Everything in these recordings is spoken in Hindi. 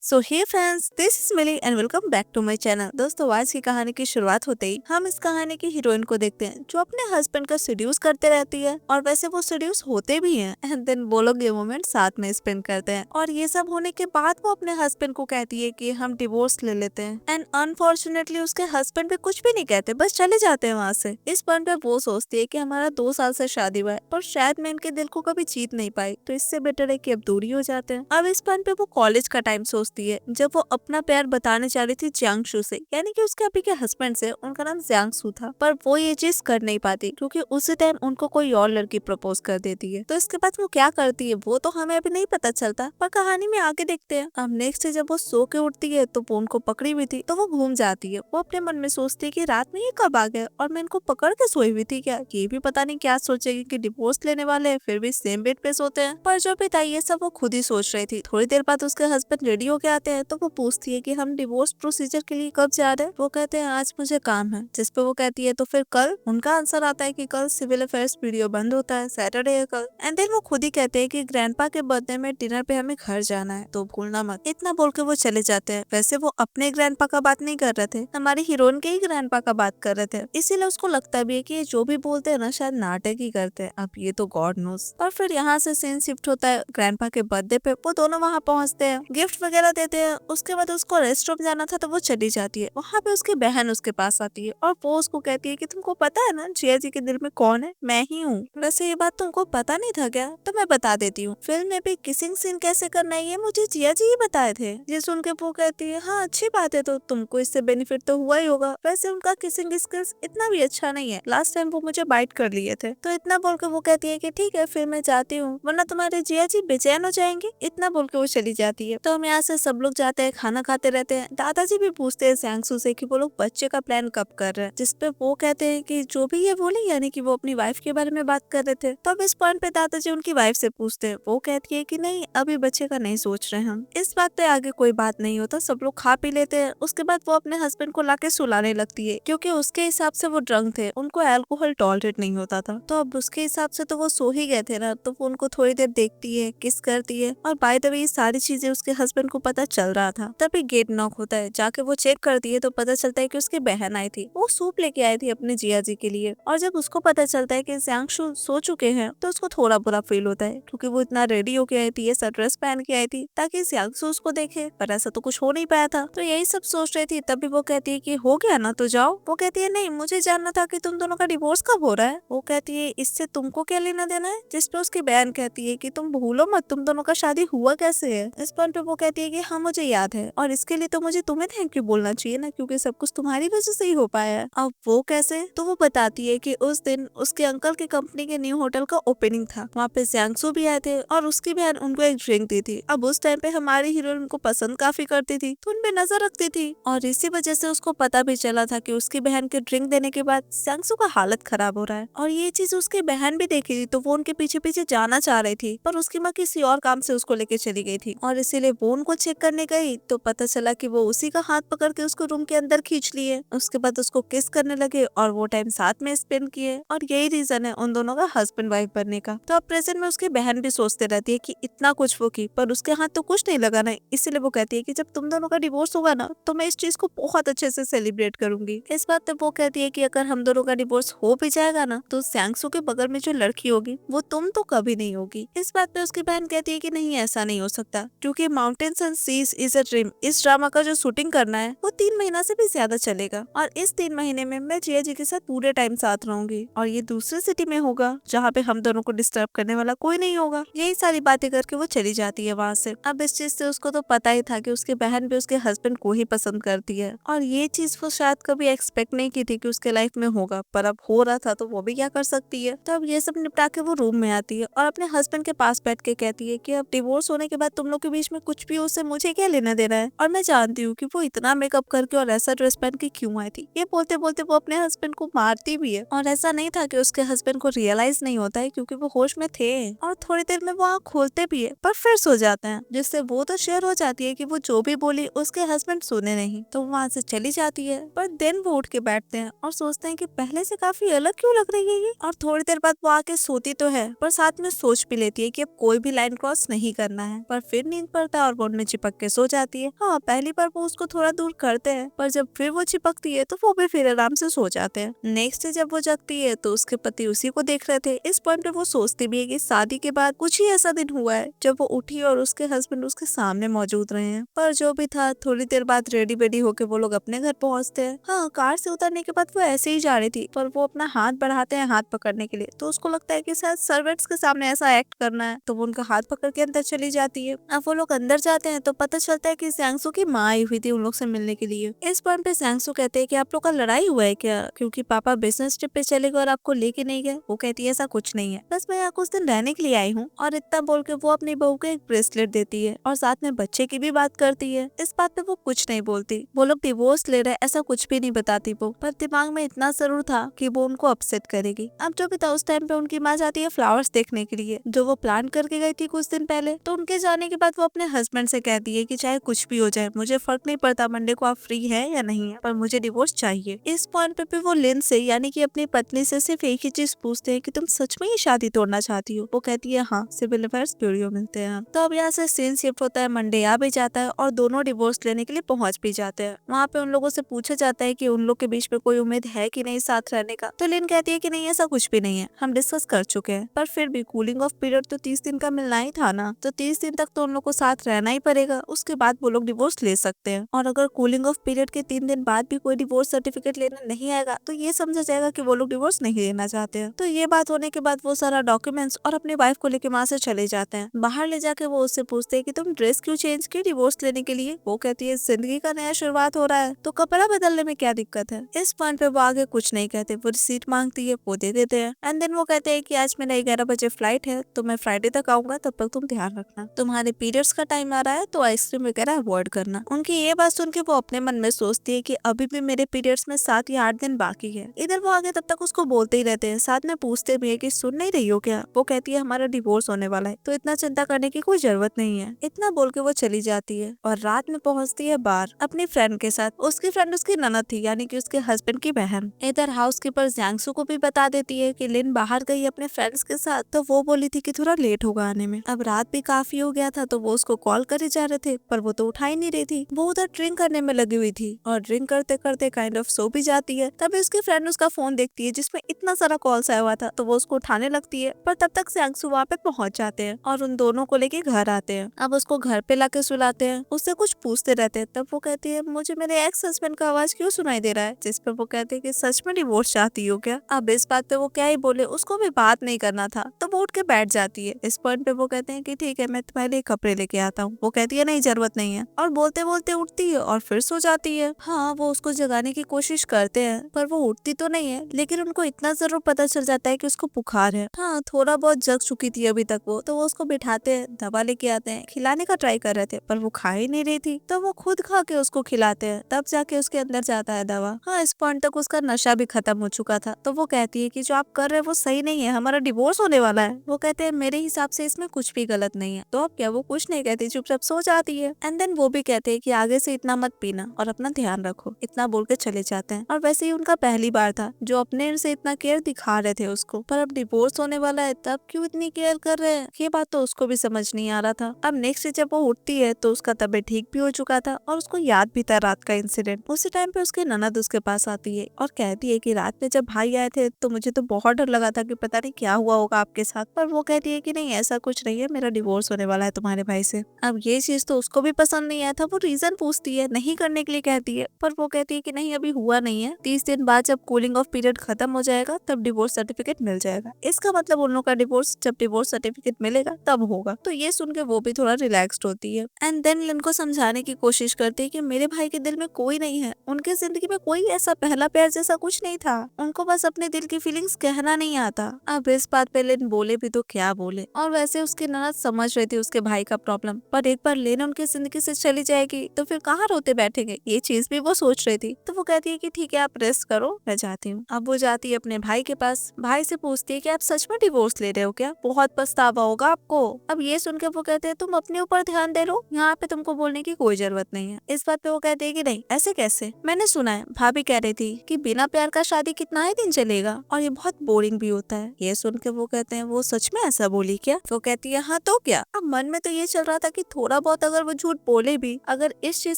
So hey friends, this is Mili and welcome back to my channel. दोस्तों, आज की कहानी की शुरुआत होते ही हम इस कहानी की हीरोइन को देखते हैं जो अपने हस्बैंड का सीड्यूस करते रहती है। और वैसे वो सीड्यूस होते भी हैं एंड देन वो लोग ये मोमेंट साथ में स्पेंड करते हैं। और ये सब होने के बाद वो अपने हस्बैंड को कहती है कि हम डिवोर्स ले लेते हैं। एंड अनफॉर्चुनेटली उसके हस्बैंड भी कुछ भी नहीं कहते, बस चले जाते हैं वहाँ से। इस पॉइंट पे वो सोचती है कि हमारा 2 साल से शादी हुआ है पर शायद मैं इनके दिल को कभी जीत नहीं पाई, तो इससे बेटर है कि अब दूरी हो जाते हैं। अब इस पॉइंट पे वो कॉलेज का टाइम सोचती है जब वो अपना प्यार बताने जा रही थी जियांगशु से, यानी कि उसके अभी के हस्बैंड से। उनका नाम जियांगशु था, पर वो ये चीज कर नहीं पाती क्योंकि उसी टाइम उनको कोई और लड़की प्रपोज कर देती है। तो इसके बाद वो क्या करती है वो तो हमें अभी नहीं पता चलता, पर कहानी में आगे देखते हैं। अब नेक्स्ट डे जब वो सो के उठती है तो वो उनको पकड़ी हुई थी, तो वो घूम जाती है। वो अपने मन में सोचती है कि रात में ये कब आ गए और मैं इनको पकड़ के सोई हुई थी क्या। ये भी पता नहीं क्या सोचेगी कि डिवोर्स लेने वाले हैं फिर भी सेम बेड पे सोते हैं। पर जो भी था ये सब वो खुद ही सोच रही थी। थोड़ी देर बाद उसके हस्बैंड रेडी होके आते हैं तो वो पूछती है कि हम डिवोर्स प्रोसीजर के लिए कब जा रहे हैं। वो कहते हैं आज मुझे काम है, जिस पे वो कहती है तो फिर कल। उनका आंसर आता है कि कल सिविल अफेयर्स वीडियो बंद होता है, सैटरडे है कल। एंड देन वो खुद ही कहते हैं कि ग्रैंडपा के बर्थडे में डिनर पे हमें घर जाना है, तो भूलना मत। इतना बोल के वो चले जाते हैं। वैसे वो अपने ग्रैंडपा का बात नहीं कर रहे थे, हमारी हीरोइन के ही ग्रैंडपा का बात कर रहे थे। इसीलिए उसको लगता भी है कि ये जो भी बोलते हैं ना शायद नाटक ही करते हैं। अब ये तो गॉड नोस। और फिर यहाँ से सीन शिफ्ट होता है ग्रैंडपा के बर्थडे पे। वो दोनों वहाँ पहुँचते हैं, गिफ्ट वगैरह देते हैं। उसके बाद उसको रेस्टोरेंट जाना था तो वो चली जाती है। वहाँ पे उसकी बहन उसके पास आती है और वो उसको कहती है कि तुमको पता है ना जिया जी के दिल में कौन है, मैं ही हूँ। वैसे ये बात तुमको पता नहीं था क्या, तो मैं बता देती हूँ। फिल्म में भी किसिंग सीन कैसे करना है ये मुझे जिया जी ही बताए थे। ये सुन के वो कहती है हाँ अच्छी बात है, तो तुमको इससे बेनिफिट तो हुआ ही होगा। वैसे उनका किसिंग स्किल्स इतना भी अच्छा नहीं है, लास्ट टाइम वो मुझे बाइट कर लिए थे। तो इतना बोल के वो कहती है कि ठीक है फिर मैं जाती हूँ, वरना तुम्हारे जिया जी बेचैन हो जाएंगे। इतना बोल के वो चली जाती है। तो हम यहाँ से सब लोग जाते हैं, खाना खाते रहते हैं। दादाजी भी पूछते हैं जियांगसू से कि वो लोग बच्चे का प्लान कब कर रहे हैं, जिसपे वो कहते हैं कि जो भी ये बोले, यानी कि वो अपनी वाइफ के बारे में बात कर रहे थे। तो अब इस पॉइंट पे दादाजी उनकी वाइफ से पूछते हैं। वो कहती है कि नहीं अभी बच्चे का नहीं सोच रहे हम। इस बात पे आगे कोई बात नहीं होता, सब लोग खा पी लेते हैं। उसके बाद वो अपने हस्बैंड को लाके सुलाने लगती है क्योंकि उसके हिसाब से वो ड्रंक थे, उनको अल्कोहल टॉलरेट नहीं होता था। तो अब उसके हिसाब से तो वो सो ही गए थे ना, तो वो उनको थोड़ी देर देखती है, किस करती है। और बाय द वे ये सारी चीजें उसके हस्बैंड को पता चल रहा था। तभी गेट नॉक होता है, जाके वो चेक करती है तो पता चलता है कि उसकी बहन आई थी। वो सूप लेके आई थी अपने जिया जी के लिए। और जब उसको पता चलता है कि जियांगशु सो चुके हैं तो उसको थोड़ा बुरा फील होता है क्योंकि वो इतना रेडी होके आई थी, ऐसा ड्रेस पहन के आई थी ताकि जियांगशु उसको देखे, पर ऐसा तो कुछ हो नहीं पाया था। तो यही सब सोच रही थी। तभी वो कहती है कि हो गया ना तो जाओ। वो कहती है नहीं मुझे जानना था कि तुम दोनों का डिवोर्स कब हो रहा है। वो कहती है इससे तुमको क्या लेना देना है, जिसपे उसकी बहन कहती है कि तुम भूलो मत तुम दोनों का शादी हुआ कैसे है। इस पॉइंट पे वो कहती है कि हाँ मुझे याद है और इसके लिए तो मुझे तुम्हें थैंक यू बोलना चाहिए ना, क्योंकि सब कुछ तुम्हारी वजह से ही हो पाया है। अब वो कैसे, तो वो बताती है कि उस दिन उसके अंकल की कंपनी के न्यू होटल का ओपनिंग था, वहाँ पे जियांगसू भी आए थे और उसकी बहन उनको एक ड्रिंक दी थी। अब उस टाइम पे हमारी हीरोइन उनको पसंद काफी करती थी तो उनपे नजर रखती थी और इसी वजह से उसको पता भी चला था कि उसकी बहन के ड्रिंक देने के बाद जियांगसू का हालत खराब हो रहा है। और ये चीज उसकी बहन भी देखी थी तो वो उनके पीछे पीछे जाना चाह रही थी, पर उसकी माँ किसी और काम से उसको लेके चली गई थी और इसीलिए वो उनको चेक करने गई तो पता चला कि वो उसी का हाथ पकड़ के उसको रूम के अंदर खींच लिए। उसके बाद उसको किस करने लगे और वो टाइम साथ में स्पेंड किए और यही रीजन है उन दोनों का हस्बैंड वाइफ बनने का। तो अब प्रेजेंट में उसकी बहन भी सोचते रहती है कि इतना कुछ वो की पर उसके हाथ तो कुछ नहीं लगा ना, इसीलिए वो कहती है कि जब तुम दोनों का डिवोर्स होगा ना तो मैं इस चीज को बहुत अच्छे से सेलिब्रेट करूंगी। इस बात पे वो कहती है कि अगर हम दोनों का डिवोर्स हो भी जाएगा ना तो जियांगसू के बगल में जो लड़की होगी वो तुम तो कभी नहीं होगी। इस बात पे उसकी बहन कहती है कि नहीं ऐसा नहीं हो सकता क्योंकि mountains and seas is a dream, इस ड्रामा का जो शूटिंग करना है वो 3 महीना से भी ज्यादा चलेगा और इस 3 महीने में मैं जिया जी के साथ पूरे टाइम साथ रहूंगी और ये दूसरे सिटी में होगा जहाँ पे हम दोनों को डिस्टर्ब करने वाला कोई नहीं होगा। यही सारी बातें करके वो चली जाती है वहाँ से। अब इस चीज से उसको तो पता ही था कि उसकी बहन भी उसके हस्बैंड को ही पसंद करती है और ये चीज वो शायद कभी एक्सपेक्ट नहीं की थी कि उसके लाइफ में होगा, पर अब हो रहा था तो वो भी क्या कर सकती है। तो अब ये सब निपटा के वो रूम में आती है और अपने हस्बैंड के पास बैठ के कहती है कि अब डिवोर्स होने के बाद तुम लोग के बीच में कुछ भी हो उससे मुझे क्या लेना देना है और मैं जानती हूँ कि वो इतना मेकअप करके और ऐसा ड्रेस पहन के क्यों आई थी। ये बोलते बोलते वो अपने हस्बैंड को मारती भी है और ऐसा नहीं था कि उसके हस्बैंड को रियलाइज नहीं होता है क्योंकि वो होश में थे और थोड़ी देर में वो आँख खोलते भी है पर फिर सो जाते हैं, जिससे वो तो शेयर हो जाती है कि वो जो भी बोली उसके हस्बैंड सुने नहीं, तो वहाँ से चली जाती है। पर देन वो उठ के बैठते हैं और सोचते हैं कि पहले से काफी अलग क्यों लग रही है ये। और थोड़ी देर बाद वो आके सोती तो है पर साथ में सोच भी लेती है कि अब कोई भी लाइन क्रॉस नहीं करना है, पर फिर नींद पड़ता है और वो उनमें चिपक के सो जाती है। हाँ, पहली बार वो उसको थोड़ा दूर करते हैं, पर जब फिर वो चिपकती है तो वो भी फिर आराम से सो जाते हैं। नेक्स्ट डे जब वो जगती है तो उसके पति उसी को देख रहे थे। इस पॉइंट पे वो सोचती भी है कि शादी के बाद कुछ ही ऐसा दिन हुआ है जब वो उठी और उसके हस्बैंड उसके सामने मौजूद रहे हैं। पर जो भी था, थोड़ी देर बाद रेडी बेडी होके वो लोग अपने घर पहुंचते हैं। हाँ, कार से उतरने के बाद वो ऐसे ही जा रही थी, पर वो अपना हाथ बढ़ाते हैं हाथ पकड़ने के लिए, तो उसको लगता है कि शायद सर्वेंट्स के सामने ऐसा एक्ट करना है, तो वो उनका हाथ पकड़ के अंदर चली जाती है। अब वो लोग अंदर जाते हैं तो पता चलता है कि ज़्यांग्सू की माँ आई हुई थी उन लोग से मिलने के लिए। इस पॉइंट पे ज़्यांग्सू कहते हैं कि आप लोग का लड़ाई हुआ है क्या, क्योंकि पापा बिजनेस ट्रिप पे चले गए और आपको लेके नहीं गए। वो कहती है ऐसा कुछ नहीं है, बस मैं यहाँ कुछ दिन रहने के लिए आई हूँ। और इतना बोल के वो अपनी बहू को एक ब्रेसलेट देती है और साथ में बच्चे की भी बात करती है। इस बात पे वो कुछ नहीं बोलती। वो लोग डिवोर्स ले रहे ऐसा कुछ भी नहीं बताती वो, पर दिमाग में इतना जरूर था कि वो उनको अपसेट करेगी। अब जो भी था, उस टाइम पे उनकी माँ जाती है फ्लावर्स देखने के लिए जो वो प्लान करके गई थी कुछ दिन पहले। तो उनके जाने के बाद वो अपने हस्बैंड से कहती है कि चाहे कुछ भी हो जाए, मुझे फर्क नहीं पड़ता मंडे को आप फ्री है या नहीं है, पर मुझे डिवोर्स चाहिए। इस पॉइंट पे वो लिन से यानी कि अपनी पत्नी से सिर्फ एक ही चीज पूछते हैं कि तुम सच में ये शादी तोड़ना चाहती हो। वो कहती है हाँ, सिविल अफेयर्स ब्यूरो मिलते हैं। तो अब यहाँ से सीन शिफ्ट होता है, मंडे आ भी जाता है और दोनों डिवोर्स लेने के लिए पहुंच भी जाते हैं। वहाँ पे उन लोगों से पूछा जाता है कि उन लोग के बीच में कोई उम्मीद है कि नहीं साथ रहने का। तो लिन कहती है कि नहीं, ऐसा कुछ भी नहीं है, हम डिस्कस कर चुके हैं, पर फिर भी कूलिंग ऑफ पीरियड तो 30 दिन का मिलना ही था ना, तो 30 दिन तक तो उन लोग को साथ रहना ही पड़ेगा, उसके बाद वो लोग डिवोर्स ले सकते हैं। और अगर कूलिंग ऑफ पीरियड के 3 दिन बाद भी कोई डिवोर्स सर्टिफिकेट लेना नहीं आएगा तो ये समझा जाएगा कि वो लोग डिवोर्स नहीं लेना चाहते हैं। तो ये बात होने के बाद वो सारा डॉक्यूमेंट्स और अपनी वाइफ को लेके वहाँ से चले जाते हैं। बाहर ले जाके वो उससे पूछते हैं कि तुम ड्रेस क्यों चेंज की डिवोर्स लेने के लिए। वो कहती है जिंदगी का नया शुरुआत हो रहा है तो कपड़ा बदलने में क्या दिक्कत है। इस पॉइंट पे वो आगे कुछ नहीं कहते, वो रिसीट मांगती है, वो दे देते हैं। एंड देन वो कहते हैं कि आज मेरा 11 बजे फ्लाइट है तो मैं फ्राइडे तक आऊंगा, तब तक तुम ध्यान रखना, तुम्हारे पीरियड्स का टाइम आ रहा है तो आइसक्रीम वगैरह अवॉइड करना। उनकी ये बात सुन के वो अपने मन में सोचती है कि अभी भी मेरे पीरियड्स में 7 या 8 दिन बाकी है। इधर वो आगे तब तक उसको बोलते ही रहते हैं, साथ में पूछते भी है कि सुन नहीं रही हो क्या। वो कहती है हमारा डिवोर्स होने वाला है तो इतना चिंता करने की कोई जरूरत नहीं है। इतना बोल के वो चली जाती है और रात में पहुंचती है बाहर अपनी फ्रेंड के साथ। उसकी फ्रेंड उसकी ननद थी यानी कि उसके हस्बैंड की बहन। इधर हाउसकीपर ज़्यांग्सू को भी बता देती है कि लिन बाहर गई अपने फ्रेंड्स के साथ, तो वो बोली थी कि थोड़ा लेट होगा आने में। अब रात भी काफी हो गया था तो वो उसको कॉल करे जा रहे थे, पर वो तो उठा ही नहीं रही थी। वो उधर ड्रिंक करने में लगी हुई थी और ड्रिंक करते करते काइंड ऑफ सो भी जाती है। तभी उसकी फ्रेंड उसका फोन देखती है जिसमें इतना सारा कॉल्स आया हुआ था, तो वो उसको उठाने लगती है, पर तब तक ज़्यांग्सू वहाँ पे पहुंच जाते हैं और उन दोनों को लेके घर आते हैं। अब उसको घर पे लाके सुलाते हैं, उससे कुछ पूछते रहते हैं। तब वो कहती है मुझे मेरे एक्स हस्बैंड का आवाज क्यों सुनाई दे रहा है, जिस पर वो कहते हैं कि सच में डिवोर्स चाहती हो क्या। अब इस बात पे वो क्या ही बोले, उसको भी बात नहीं करना था, तो वो उठ के बैठ जाती है। इस पॉइंट पे वो कहते हैं कि ठीक है मैं तुम्हारे लिए कपड़े लेके आता हूँ। वो कहती है नहीं जरूरत नहीं है, और बोलते बोलते उठती है और फिर सो जाती है। हाँ, वो उसको जगाने की कोशिश करते हैं पर वो उठती तो नहीं है, लेकिन उनको इतना जरूर पता चल जाता है कि उसको बुखार है। हाँ, थोड़ा बहुत जग चुकी थी अभी तक वो, तो वो उसको बिठाते हैं, दवा लेके आते हैं, खिलाने का ट्राई कर रहे थे पर वो खा ही नहीं रही थी, तो वो खुद खा के उसको खिलाते हैं, तब जाके उसके अंदर जाता है दवा। हाँ, इस पॉइंट तक उसका नशा भी खत्म हो चुका था। तो वो कहती है कि जो आप कर रहे हैं वो सही नहीं है, हमारा डिवोर्स होने वाला है। वो कहते हैं मेरे हिसाब से इसमें कुछ भी गलत नहीं है। तो अब क्या, वो कुछ नहीं कहती, चुपचाप सो जाती है। एंड देन वो भी कहते हैं कि आगे से इतना मत पीना और अपना ध्यान रखो, इतना बोल के चले जाते हैं। और वैसे ही उनका पहली बार था जो अपने से इतना केयर दिखा रहे थे उसको, पर अब डिवोर्स होने वाला है तब क्यों इतनी केयर कर रहे हैं, ये बात तो उसको भी समझ नहीं आ रहा था। अब नेक्स्ट डे जब वो उठती है तो उसका तबीयत ठीक भी हो चुका था और उसको याद भी था रात का इंसिडेंट। उसी टाइम पे उसकी ननद उसके पास आती है और कहती है कि रात में जब भाई आए थे तो मुझे तो बहुत डर लगा था कि पता नहीं क्या हुआ होगा आपके साथ, पर वो कहती है कि नहीं ऐसा कुछ नहीं है, मेरा डिवोर्स होने वाला है तुम्हारे भाई से। अब ये चीज तो उसको भी पसंद नहीं आया था। वो रीजन पूछती है, नहीं करने के लिए कहती है, पर वो कहती है कि नहीं अभी हुआ नहीं है, 30 दिन बाद जब कूलिंग ऑफ पीरियड खत्म हो जाएगा तब डिवोर्स सर्टिफिकेट मिल जाएगा। इसका मतलब उन लोगों का डिवोर्स जब डिवोर्स सर्टिफिकेट मिलेगा तब होगा। तो ये सुन के वो भी थोड़ा रिलैक्स्ड होती है। एंड देन लिन को समझाने की कोशिश करती है कि मेरे भाई के दिल में कोई नहीं है, उनके जिंदगी में कोई ऐसा पहला प्यार जैसा कुछ नहीं था, उनको बस अपने दिल की फीलिंग्स कहना नहीं आता। अब इस बात पे लिन बोले भी तो क्या बोले, और वैसे उसकी ननद समझ रही थी उसके भाई का प्रॉब्लम, पर एक बार लिन उनकी जिंदगी से चली जाएगी तो फिर कहाँ रोते बैठेंगे, ये चीज भी वो सोच रही थी। तो वो कहती है कि ठीक है आप रेस्ट करो, मैं जाती हूँ। अब वो जाती है अपने भाई के पास, भाई से पूछती है कि आप सच में डिवोर्स ले रहे हो क्या, बहुत पछतावा होगा आपको। अब ये सुन के वो कहते हैं तुम अपने ऊपर ध्यान दे लो, यहाँ पे तुमको बोलने की कोई जरूरत नहीं है। इस बात पे वो कहते हैं कि नहीं ऐसे कैसे, मैंने सुना है भाभी कह रही थी कि बिना प्यार का शादी कितना ही दिन चलेगा और ये बहुत बोरिंग भी होता है। ये सुन के वो कहते हैं वो सच में ऐसा बोली क्या। वो कहती है हाँ तो क्या। अब मन में तो ये चल रहा था कि थोड़ा बहुत अगर वो झूठ बोले भी, अगर इस चीज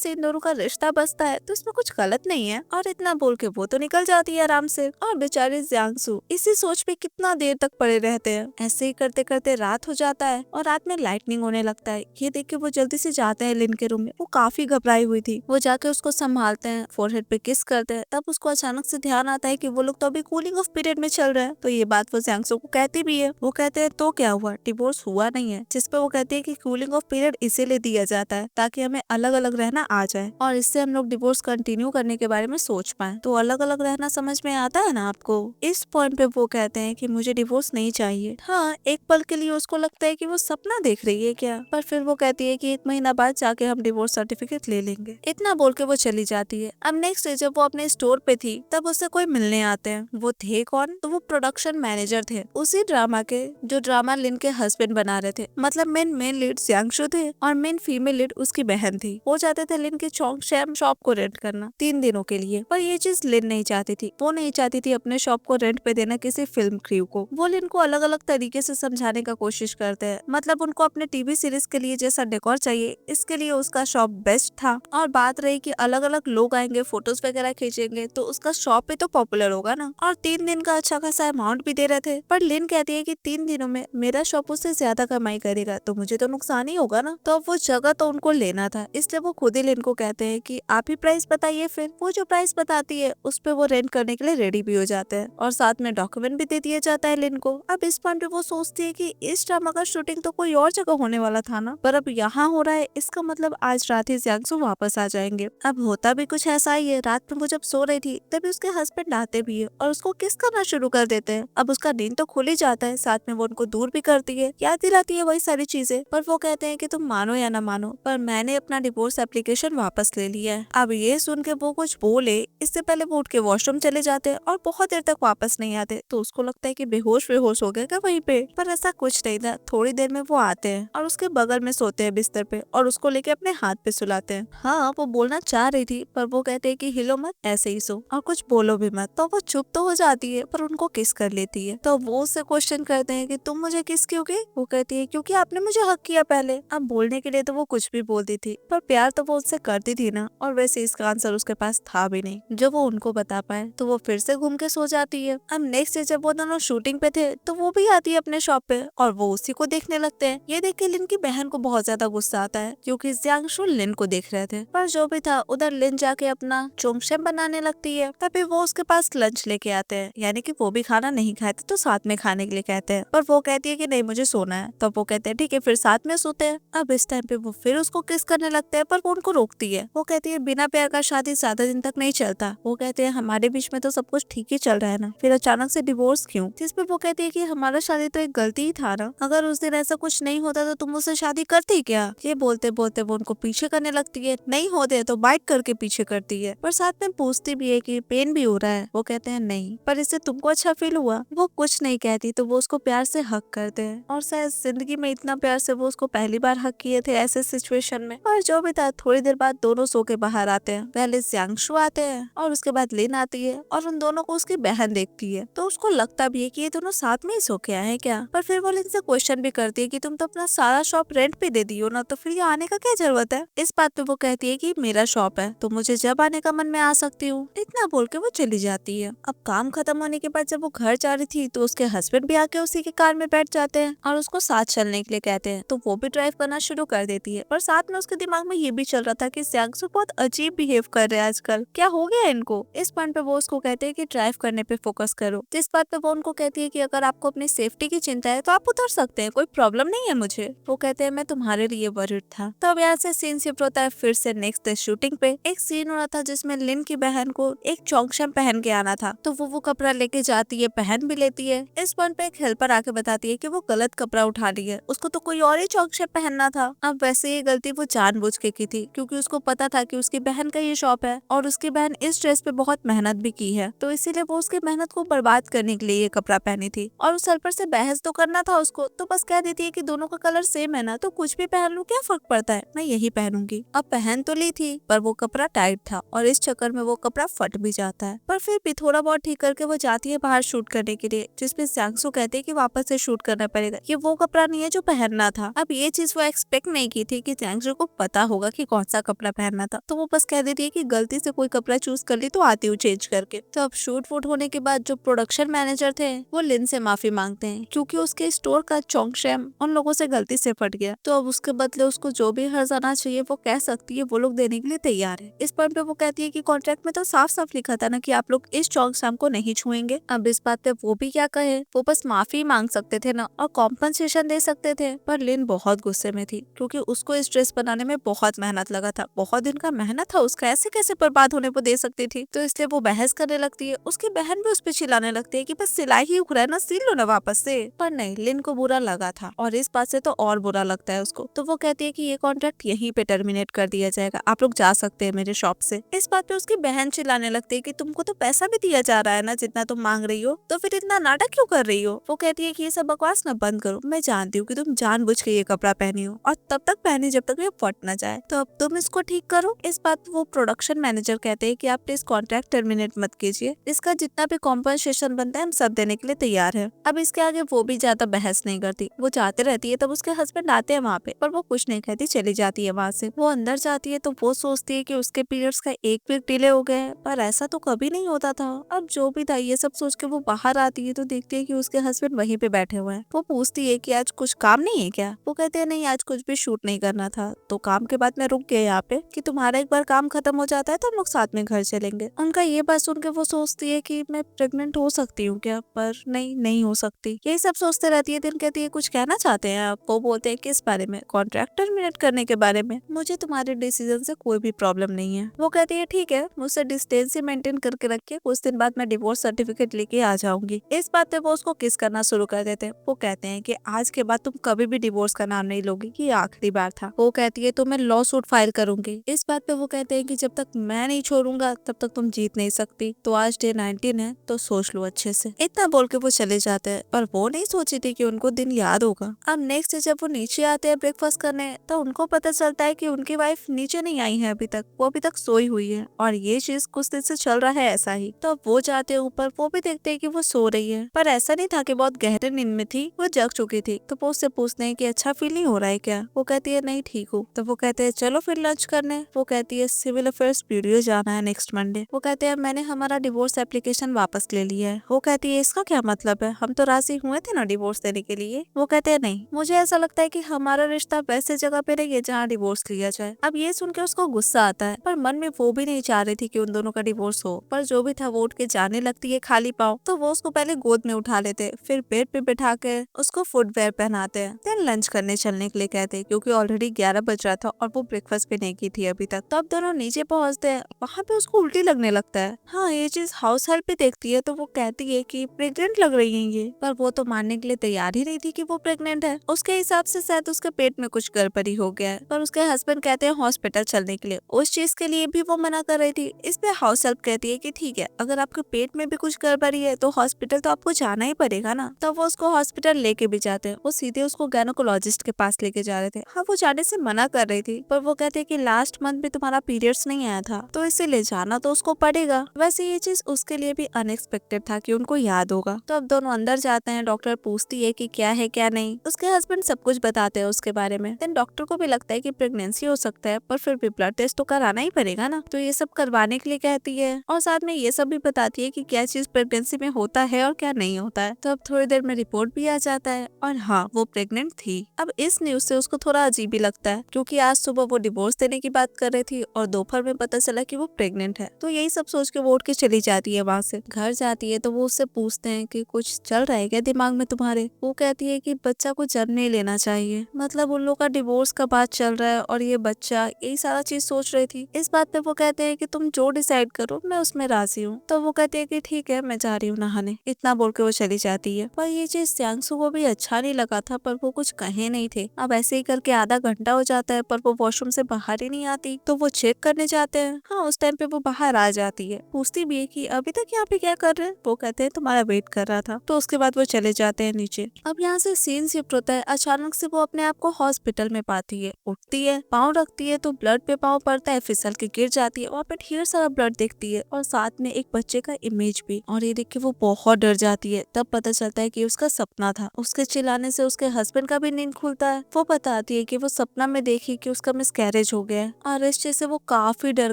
से इन दोनों का रिश्ता बसता है तो इसमें कुछ गलत नहीं है। और इतना बोल के वो तो निकल जाती है आराम से। और बेचारे जियांगसू इसी सोच पे कितना देर तक पड़े रहते हैं। ऐसे ही करते करते रात हो जाता है और रात में लाइटनिंग होने लगता है। ये देख के वो जल्दी से जाते हैं लिन के रूम में। वो काफी घबराई हुई थी। वो जाके उसको संभालते हैं, फोरहेड पे किस करते हैं। तब उसको अचानक से ध्यान आता है कि वो लोग तो अभी कूलिंग ऑफ पीरियड में चल रहे हैं। तो ये बात वो जियांगसू को कहती भी है। वो कहते हैं तो क्या हुआ, डिवोर्स हुआ नहीं है। जिस पे वो कहती है कि कूलिंग ऑफ पीरियड इसीलिए दिया जाता है ताकि हमें अलग अलग रहना आ जाए और इससे हम लोग डिवोर्स कंटिन्यू करने के बारे में सोच पाए। तो अलग अलग रहना समझ में आता है ना आपको। इस पॉइंट पे वो कहते हैं कि मुझे डिवोर्स नहीं चाहिए। हाँ, एक पल के लिए उसको लगता है कि वो सपना देख रही है क्या, पर फिर वो कहती है कि 1 महीना बाद जाके हम डिवोर्स सर्टिफिकेट ले लेंगे। इतना बोल के वो चली जाती है। अब नेक्स्ट डे जब वो अपने स्टोर पे थी तब उससे कोई मिलने आते हैं। वो थे कौन, तो वो प्रोडक्शन मैनेजर थे उसी ड्रामा के जो ड्रामा लिन के हस्बैंड बना रहे थे। मतलब मेन लीड जियांगसू थे और मेन फीमेल लीड उसकी बहन थी। वो चाहते थे लिन के चोंगशेम शॉप को रेंट करना 3 दिनों के लिए, पर ये चीज लिन नहीं चाहती थी। वो नहीं चाहती थी अपने शॉप को रेंट पे देना किसी फिल्म क्रू को। वो लिन को अलग अलग तरीके से समझाने का कोशिश करते हैं। मतलब उनको अपने टीवी सीरीज के लिए जैसा डेकोर चाहिए, इसके लिए उसका शॉप बेस्ट था। और बात रही कि अलग अलग लोग आएंगे, फोटोज वगैरह खींचेंगे, तो उसका शॉप भी तो पॉपुलर होगा ना। और 3 दिन का अच्छा खासा अमाउंट भी दे रहे थे। पर लिन कहती है कि 3 दिनों में मेरा शॉप उससे ज्यादा कमाई करेगा तो मुझे तो नुकसान ही होगा ना। तो अब वो जगह तो उनको लेना था, इसलिए वो खुद ही लिन को कहते हैं कि आप ही प्राइस बताइए। फिर वो जो प्राइस बताती है उस पे वो रेंट करने के लिए रेडी भी हो जाते हैं और साथ में डॉक्यूमेंट भी दे दिया जाता है लिन को। अब इस पॉइंट पे वो सोचती है कि इस ड्रामा का शूटिंग तो कोई और जगह होने वाला था ना, पर अब यहाँ हो रहा है। इसका मतलब आज रात ही जियांगसू वापस आ जाएंगे। अब होता भी कुछ ऐसा ही है। रात में वो जब सो रही थी तभी उसके हस्बैंड आते भी है और उसको किस करना शुरू कर देते हैं। अब उसका नींद तो खुल ही जाता है, साथ में वो उनको दूर भी करती है, याद दिलाती है वही सारी चीजें। पर वो कहते हैं कि तुम मानो या ना मानो, पर मैंने अपना डिवोर्स एप्लीकेशन वापस ले लिया है। अब ये सुन के वो कुछ बोले इससे पहले वो उठ के वॉशरूम चले जाते हैं और बहुत देर तक वापस नहीं आते। तो उसको लगता है कि बेहोश हो गए क्या वहीं पे, पर ऐसा कुछ नहीं था। थोड़ी देर में वो आते हैं और उसके बगल में सोते हैं बिस्तर पे और उसको लेके अपने हाथ पे सुलाते हैं। हाँ, वो बोलना चाह रही थी पर वो कहते हैं कि हिलो मत, ऐसे ही सो और कुछ बोलो भी मत। तो वो चुप तो हो जाती है पर उनको किस कर लेती है। तो वो उससे क्वेश्चन करते हैं कि तुम मुझे किस क्यों की? वो कहती है क्योंकि आपने मुझे हक किया पहले। अब बोलने के लिए तो वो कुछ भी बोलती थी पर प्यार तो वो उससे करती थी ना, और वैसे इसका आंसर उसके पास था भी नहीं जो वो उनको बता पाए। तो वो फिर से घूम के सो जाती है। अब नेक्स्ट डे जब वो दोनों शूटिंग पे थे तो वो भी आती है अपने शॉप पे और वो उसी को देखने लगते हैं। ये देख के लिन की बहन को बहुत ज्यादा गुस्सा आता है क्योंकि जियांगसू लिन को देख रहे थे। पर जो भी था, उधर लिन जाके अपना चोंगशेम बनाने लगती है। तभी वो उसके पास लंच लेके आते हैं, यानी कि वो भी खाना नहीं खाए थे तो साथ में खाने के लिए कहते हैं। पर वो कहती है कि नहीं मुझे सोना है। तो वो कहते हैं ठीक है फिर साथ में सोते हैं। अब इस टाइम पे वो फिर उसको किस करने लगते हैं पर वो उनको रोकती है। वो कहती है बिना प्यार का शादी ज्यादा दिन तक नहीं चलता। वो कहते हैं हमारे बीच में तो सब कुछ ठीक ही चल रहा है ना, फिर अचानक से डिवोर्स क्यों? जिस पे वो कहती है कि हमारा शादी तो एक गलती ही था ना, अगर उस दिन ऐसा कुछ नहीं होता तो तुम मुझसे शादी करती क्या? ये बोलते बोलते वो उनको पीछे करने लगती है। नहीं होते तो बाइट करके पीछे करती है, पर साथ में पूछती भी है कि पेन भी हो रहा है? वो कहते हैं नहीं, पर इससे तुमको अच्छा फील हुआ? वो कुछ नहीं कहती तो वो उसको प्यार से हक करते हैं और शायद जिंदगी में इतना प्यार से वो उसको पहली बार हक किए थे ऐसे सिचुएशन में। और जो भी था, थोड़ी देर बाद दोनों सो के बाहर आते हैं। पहले जियांगसू आते हैं और उसके बाद लिन आती है और उन दोनों को उसकी बहन देखती है। तो उसको लगता भी है कि ये दोनों साथ में ही सो के आए हैं क्या। पर फिर वो लिन से क्वेश्चन भी करती है कि तुम तो अपना सारा शॉप रेंट पे दे दियो ना, तो फिर ये आने का क्या जरूरत है? इस बात पे वो कहती है कि मेरा शॉप है तो मुझे जब आने का मन में आ सकती हूँ। इतना बोल के वो चली जाती है। अब काम खत्म होने के बाद जब वो घर जा रही थी तो उसके हस्बैंड भी आके उसी की कार में बैठ जाते हैं और उसको साथ चलने के लिए कहते हैं। तो वो भी ड्राइव करना शुरू कर देती है, पर साथ में उसके दिमाग में ये भी चल रहा था कि जियांगसू बहुत अजीब बिहेव कर रहे हैं आजकल, क्या हो गया इनको। इस पॉइंट पे वो उसको कहते हैं कि ड्राइव करने पे फोकस करो। जिस बात पे वो उनको कहती है कि अगर आपको अपनी सेफ्टी की चिंता है तो आप उतर सकते हैं, कोई प्रॉब्लम नहीं है मुझे। वो कहते हैं मैं तुम्हारे लिए वरीड था। तो अब यहाँ से सीन शिफ्ट होता है फिर से नेक्स्ट डे शूटिंग पे। एक सीन हो रहा था जिसमें लिन की बहन को एक चोंगशम पहन के आना था, तो वो कपड़ा लेके जाती है, पहन भी लेती है। इस पॉइंट पे एक हेल्पर आके बताती है कि वो गलत कपड़ा उठा रही है, उसको तो कोई और ही चोंगशम पहनना था। अब वैसे ये गलती वो जानबूझ के की थी क्योंकि उसको पता था कि उसकी बहन का ये शॉप है और उसकी बहन इस ड्रेस पे बहुत मेहनत भी की है, तो इसीलिए वो उसकी मेहनत को बर्बाद करने के लिए ये कपड़ा पहनी थी। और उस हेल्पर से बहस तो करना था उसको, तो बस कह देती है कि दोनों का कलर सेम है ना, तो कुछ भी पहन लूं, क्या फर्क पड़ता है, मैं यही पहनूंगी। अब पहन तो ली थी पर वो कपड़ा टाइट था और इस चक्कर में वो कपड़ा फट भी जाता है। पर फिर भी थोड़ा बहुत ठीक करके वो जाती है बाहर शूट करने के लिए, जिसपे जियांगसू कहते हैं कि वापस से शूट करना पड़ेगा, ये वो कपड़ा नहीं है जो पहनना था। अब ये चीज वो एक्सपेक्ट नहीं की थी कि चैंगजू को पता होगा कि कौन सा कपड़ा पहनना था, तो वो बस कह देती है कि गलती से कोई कपड़ा चूज कर ली तो आती हूँ चेंज करके। तो अब शूट वूट होने के बाद जो प्रोडक्शन मैनेजर थे वो लिन से माफी मांगते हैं क्योंकि उसके स्टोर का चोंगशेम उन लोगों से गलती से फट गया। तो अब उसके बदले उसको जो भी हर्जाना चाहिए वो कह सकती है, वो लोग देने के लिए तैयार है। इस पॉइंट पे वो कहती है कि कॉन्ट्रैक्ट में तो साफ साफ लिखा था ना कि आप लोग इस चोंगशेम को नहीं छुएंगे। अब इस बात पे वो भी क्या कहे, वो बस माफी मांग सकते थे ना और कॉम्पनसेशन दे सकते थे। पर लिन बहुत गुस्से में थी क्योंकि उसको इस ड्रेस बनाने में बहुत मेहनत लगा था, बहुत दिन का मेहनत था उसका, ऐसे कैसे बर्बाद होने को दे सकती थी। तो इसलिए वो बहस करने लगती है। उसकी बहन भी उस पर चिल्लाने लगती है कि बस सिलाई ही उखड़ा है ना, सिल लो ना वापस से। पर नहीं, लिन को बुरा लगा था और इस बात से तो और बुरा लगता है उसको। तो वो कहती है कि ये कॉन्ट्रैक्ट यहीं पे टर्मिनेट कर दिया जाएगा, आप लोग जा सकते हैं मेरे शॉप से। इस बात पे उसकी बहन चिल्लाने लगती है कि तुमको तो पैसा भी दिया जा रहा है ना जितना तुम मांग रही हो, तो फिर इतना नाटक क्यों कर रही हो। वो कहती है कि ये सब बकवास ना बंद करो, मैं जानती हूँ कि तुम जानबूझ के ये कपड़ा पहनी हो और तब तक पहनी जब तक ये फट ना जाए, तो अब तुम इसको ठीक करो। इस बात पे वो प्रोडक्शन मैनेजर कहते हैं कि आप प्लीज कॉन्ट्रैक्ट टर्मिनेट मत कीजिए, इसका जितना भी कॉम्पनसेशन बनता है हम सब देने के लिए तैयार है। अब इसके आगे वो भी ज्यादा बहस नहीं करती, वो जाते रहती है। तब उसके हस्बैंड आते हैं वहाँ पे, पर वो कुछ नहीं कहती, चली जाती है वहाँ से। वो अंदर जाती है तो वो सोचती है कि उसके पीरियड्स का एक वीक डिले हो गया है, पर ऐसा तो कभी नहीं होता था। अब जो भी था ये सब सोच के वो बाहर आती है तो देखती है कि उसके हस्बैंड वहीं पे बैठे हुए हैं। वो पूछती है कि आज कुछ काम नहीं है क्या। वो कहते हैं नहीं, आज कुछ भी शूट नहीं करना था, तो काम के बाद मैं रुक गया यहाँ पे कि तुम्हारा एक बार काम खत्म हो जाता है तो हम लोग साथ में घर चलेंगे। उनका ये बात सुन के वो सोचती है कि मैं प्रेग्नेंट हो सकती हूँ क्या, पर नहीं हो सकती। यही सब सोचते रहती है। दिन कहती है कुछ कहना चाहते हैं आप। वो बोलते हैं किस बारे में, कॉन्ट्रैक्ट टर्मिनेट करने के बारे में। मुझे तुम्हारे डिसीजन से कोई भी प्रॉब्लम नहीं है। वो कहती है ठीक है, मुझसे डिस्टेंस मेंटेन करके रखिए, कुछ दिन बाद मैं डिवोर्स सर्टिफिकेट लेके आ जाऊंगी। इस बात पे वो उसको किस करना शुरू कर देते हैं। वो कहते हैं कि आज के बाद तुम कभी भी डिवोर्स का नाम नहीं लोगी, ये आखिरी बार था। वो कहती है तो मैं लॉ सूट फाइल करूंगी। इस बात पे वो कहते हैं कि जब तक मैं नहीं छोड़ूंगा तब तक तुम जीत नहीं सकती। तो आज डे 19 है तो सोच लो अच्छे से। इतना बोल के वो चले जाते हैं, पर वो नहीं सोची थी कि उनको दिन याद होगा। अब नेक्स्ट जब वो नीचे आते हैं ब्रेकफास्ट करने, तो उनको पता चलता है कि उनकी वाइफ नीचे नहीं आई है अभी तक, वो अभी तक सोई हुई है और ये चीज कुछ दिन से चल रहा है ऐसा ही। तो अब वो जाते हैं ऊपर, वो भी देखते हैं कि वो सो रही है, पर ऐसा नहीं था कि बहुत गहरे नींद में थी, वो जग चुकी थी। तो वो उससे पूछते हैं कि अच्छा फील नहीं हो रहा है क्या। वो कहती है नहीं ठीक हूँ। तो वो कहते हैं चलो फिर लंच करने। वो कहती है सिविल अफेयर्स ब्यूरो जाना है नेक्स्ट मंडे। वो कहते हैं मैंने हमारा डिवोर्स एप्लीकेशन वापस ले लिया है। वो कहती है इसका क्या मतलब है, हम तो राजी हुए थे ना डिवोर्स देने के लिए। वो कहते हैं नहीं, मुझे ऐसा लगता है कि हमारा रिश्ता वैसे जगह पे नहीं है जहाँ डिवोर्स लिया जाए। अब ये सुन के उसको गुस्सा आता है, पर मन में वो भी नहीं चाह रही थी कि उन दोनों का डिवोर्स हो। पर जो भी था वो उठ के जाने लगती है खाली पाँव। तो वो उसको पहले गोद में उठा लेते, फिर बेड पे बैठा के उसको फुटवेयर पहनाते हैं, देन लंच करने चलने के लिए कहते हैं क्योंकि ऑलरेडी 11 बज रहा था और वो ब्रेकफास्ट भी नहीं की थी अभी तक। तो अब दोनों नीचे पहुंचते हैं, वहाँ पे उसको उल्टी लगने लगता है। हाँ, ये चीज हाउस हेल्प भी देखती है तो वो कहती है कि प्रेग्नेंट लग रही है ये, पर वो तो मानने के लिए तैयार ही नहीं थी कि वो प्रेग्नेंट है। उसके हिसाब से शायद उसके पेट में कुछ गड़बड़ी हो गया है, पर उसके हस्बैंड कहते हैं हॉस्पिटल चलने के लिए। उस चीज के लिए भी वो मना कर रही थी। इस पे हाउस हेल्प कहती है कि ठीक है, अगर आपके पेट में भी कुछ गड़बड़ी है तो हॉस्पिटल तो आपको जाना ही पड़ेगा ना। तो वो उसको हॉस्पिटल लेके भी जाते हैं। वो सीधे उसको गायनेकोलॉजिस्ट के पास लेके जा रहे थे। हाँ, वो जाने से मना कर रही थी, पर वो कहते हैं कि लास्ट मंथ भी तुम्हारा पीरियड्स नहीं आया था तो इसे ले जाना तो उसको पड़ेगा। वैसे ये चीज उसके लिए भी अनएक्सपेक्टेड था कि उनको याद होगा। तो अब दोनों अंदर जाते हैं। डॉक्टर पूछती है कि क्या है क्या नहीं। उसके हस्बैंड सब कुछ बताते हैं उसके बारे में। देन डॉक्टर को भी लगता है कि प्रेगनेंसी हो सकता है, पर फिर भी ब्लड टेस्ट तो कराना ही पड़ेगा ना। तो ये सब करवाने के लिए कहती है और साथ में ये सब भी बताती है कि क्या चीज प्रेगनेंसी में होता है और क्या नहीं होता है। तो अब थोड़ी देर में रिपोर्ट भी आ जाता है और हाँ, वो प्रेग्नेंट थी। अब इस न्यूज से उसको थोड़ा अजीब ही लगता है क्योंकि आज सुबह वो डिवोर्स देने की बात कर रही थी और दोपहर में पता चला कि वो प्रेग्नेंट है। तो यही सब सोच के वो उठ के चली जाती है वहाँ से। घर जाती है तो वो उससे पूछते हैं कि कुछ चल रहा है क्या दिमाग में तुम्हारे। वो कहती है कि बच्चा को जन्म नहीं लेना चाहिए, मतलब उन लोग का डिवोर्स का बात चल रहा है और ये बच्चा, यही सारा चीज सोच रही थी। इस बात पे वो कहते हैं कि तुम जो डिसाइड करो मैं उसमें राजी हूँ। तो वो कहती है कि ठीक है, मैं जा रही हूँ नहाने। इतना बोल के वो चली जाती है। पर ये चीज त्यांसु को भी अच्छा नहीं लगा था, पर वो कुछ कहे नहीं थे। अब ऐसे ही करके आधा घंटा हो जाता है पर वो वॉशरूम से बाहर ही नहीं आती। तो वो चेक करने जाते हैं। हाँ, उस टाइम पे वो बाहर आ जाती है। पूछती भी है कि अभी तक यहाँ पे क्या कर रहे हैं। वो कहते हैं तुम्हारा वेट कर रहा था। तो उसके बाद वो चले जाते हैं नीचे। अब यहाँ से सीन शिफ्ट होता है। अचानक से वो अपने आप को हॉस्पिटल में पाती है। उठती है, पाँव रखती है तो ब्लड पे पाँव पड़ता है, फिसल के गिर जाती है। वहाँ पे ढेर सारा ब्लड देखती है और साथ में एक बच्चे का इमेज भी। और ये देख के वो बहुत डर जाती है। तब पता चलता है कि उसका सपना था। उसके चिल्लाने से उसके हस्बैंड का भी नींद खुलता है। वो बता बताती है कि वो सपना में देखी कि उसका मिसकैरेज हो गया है और इस चीज से वो काफी डर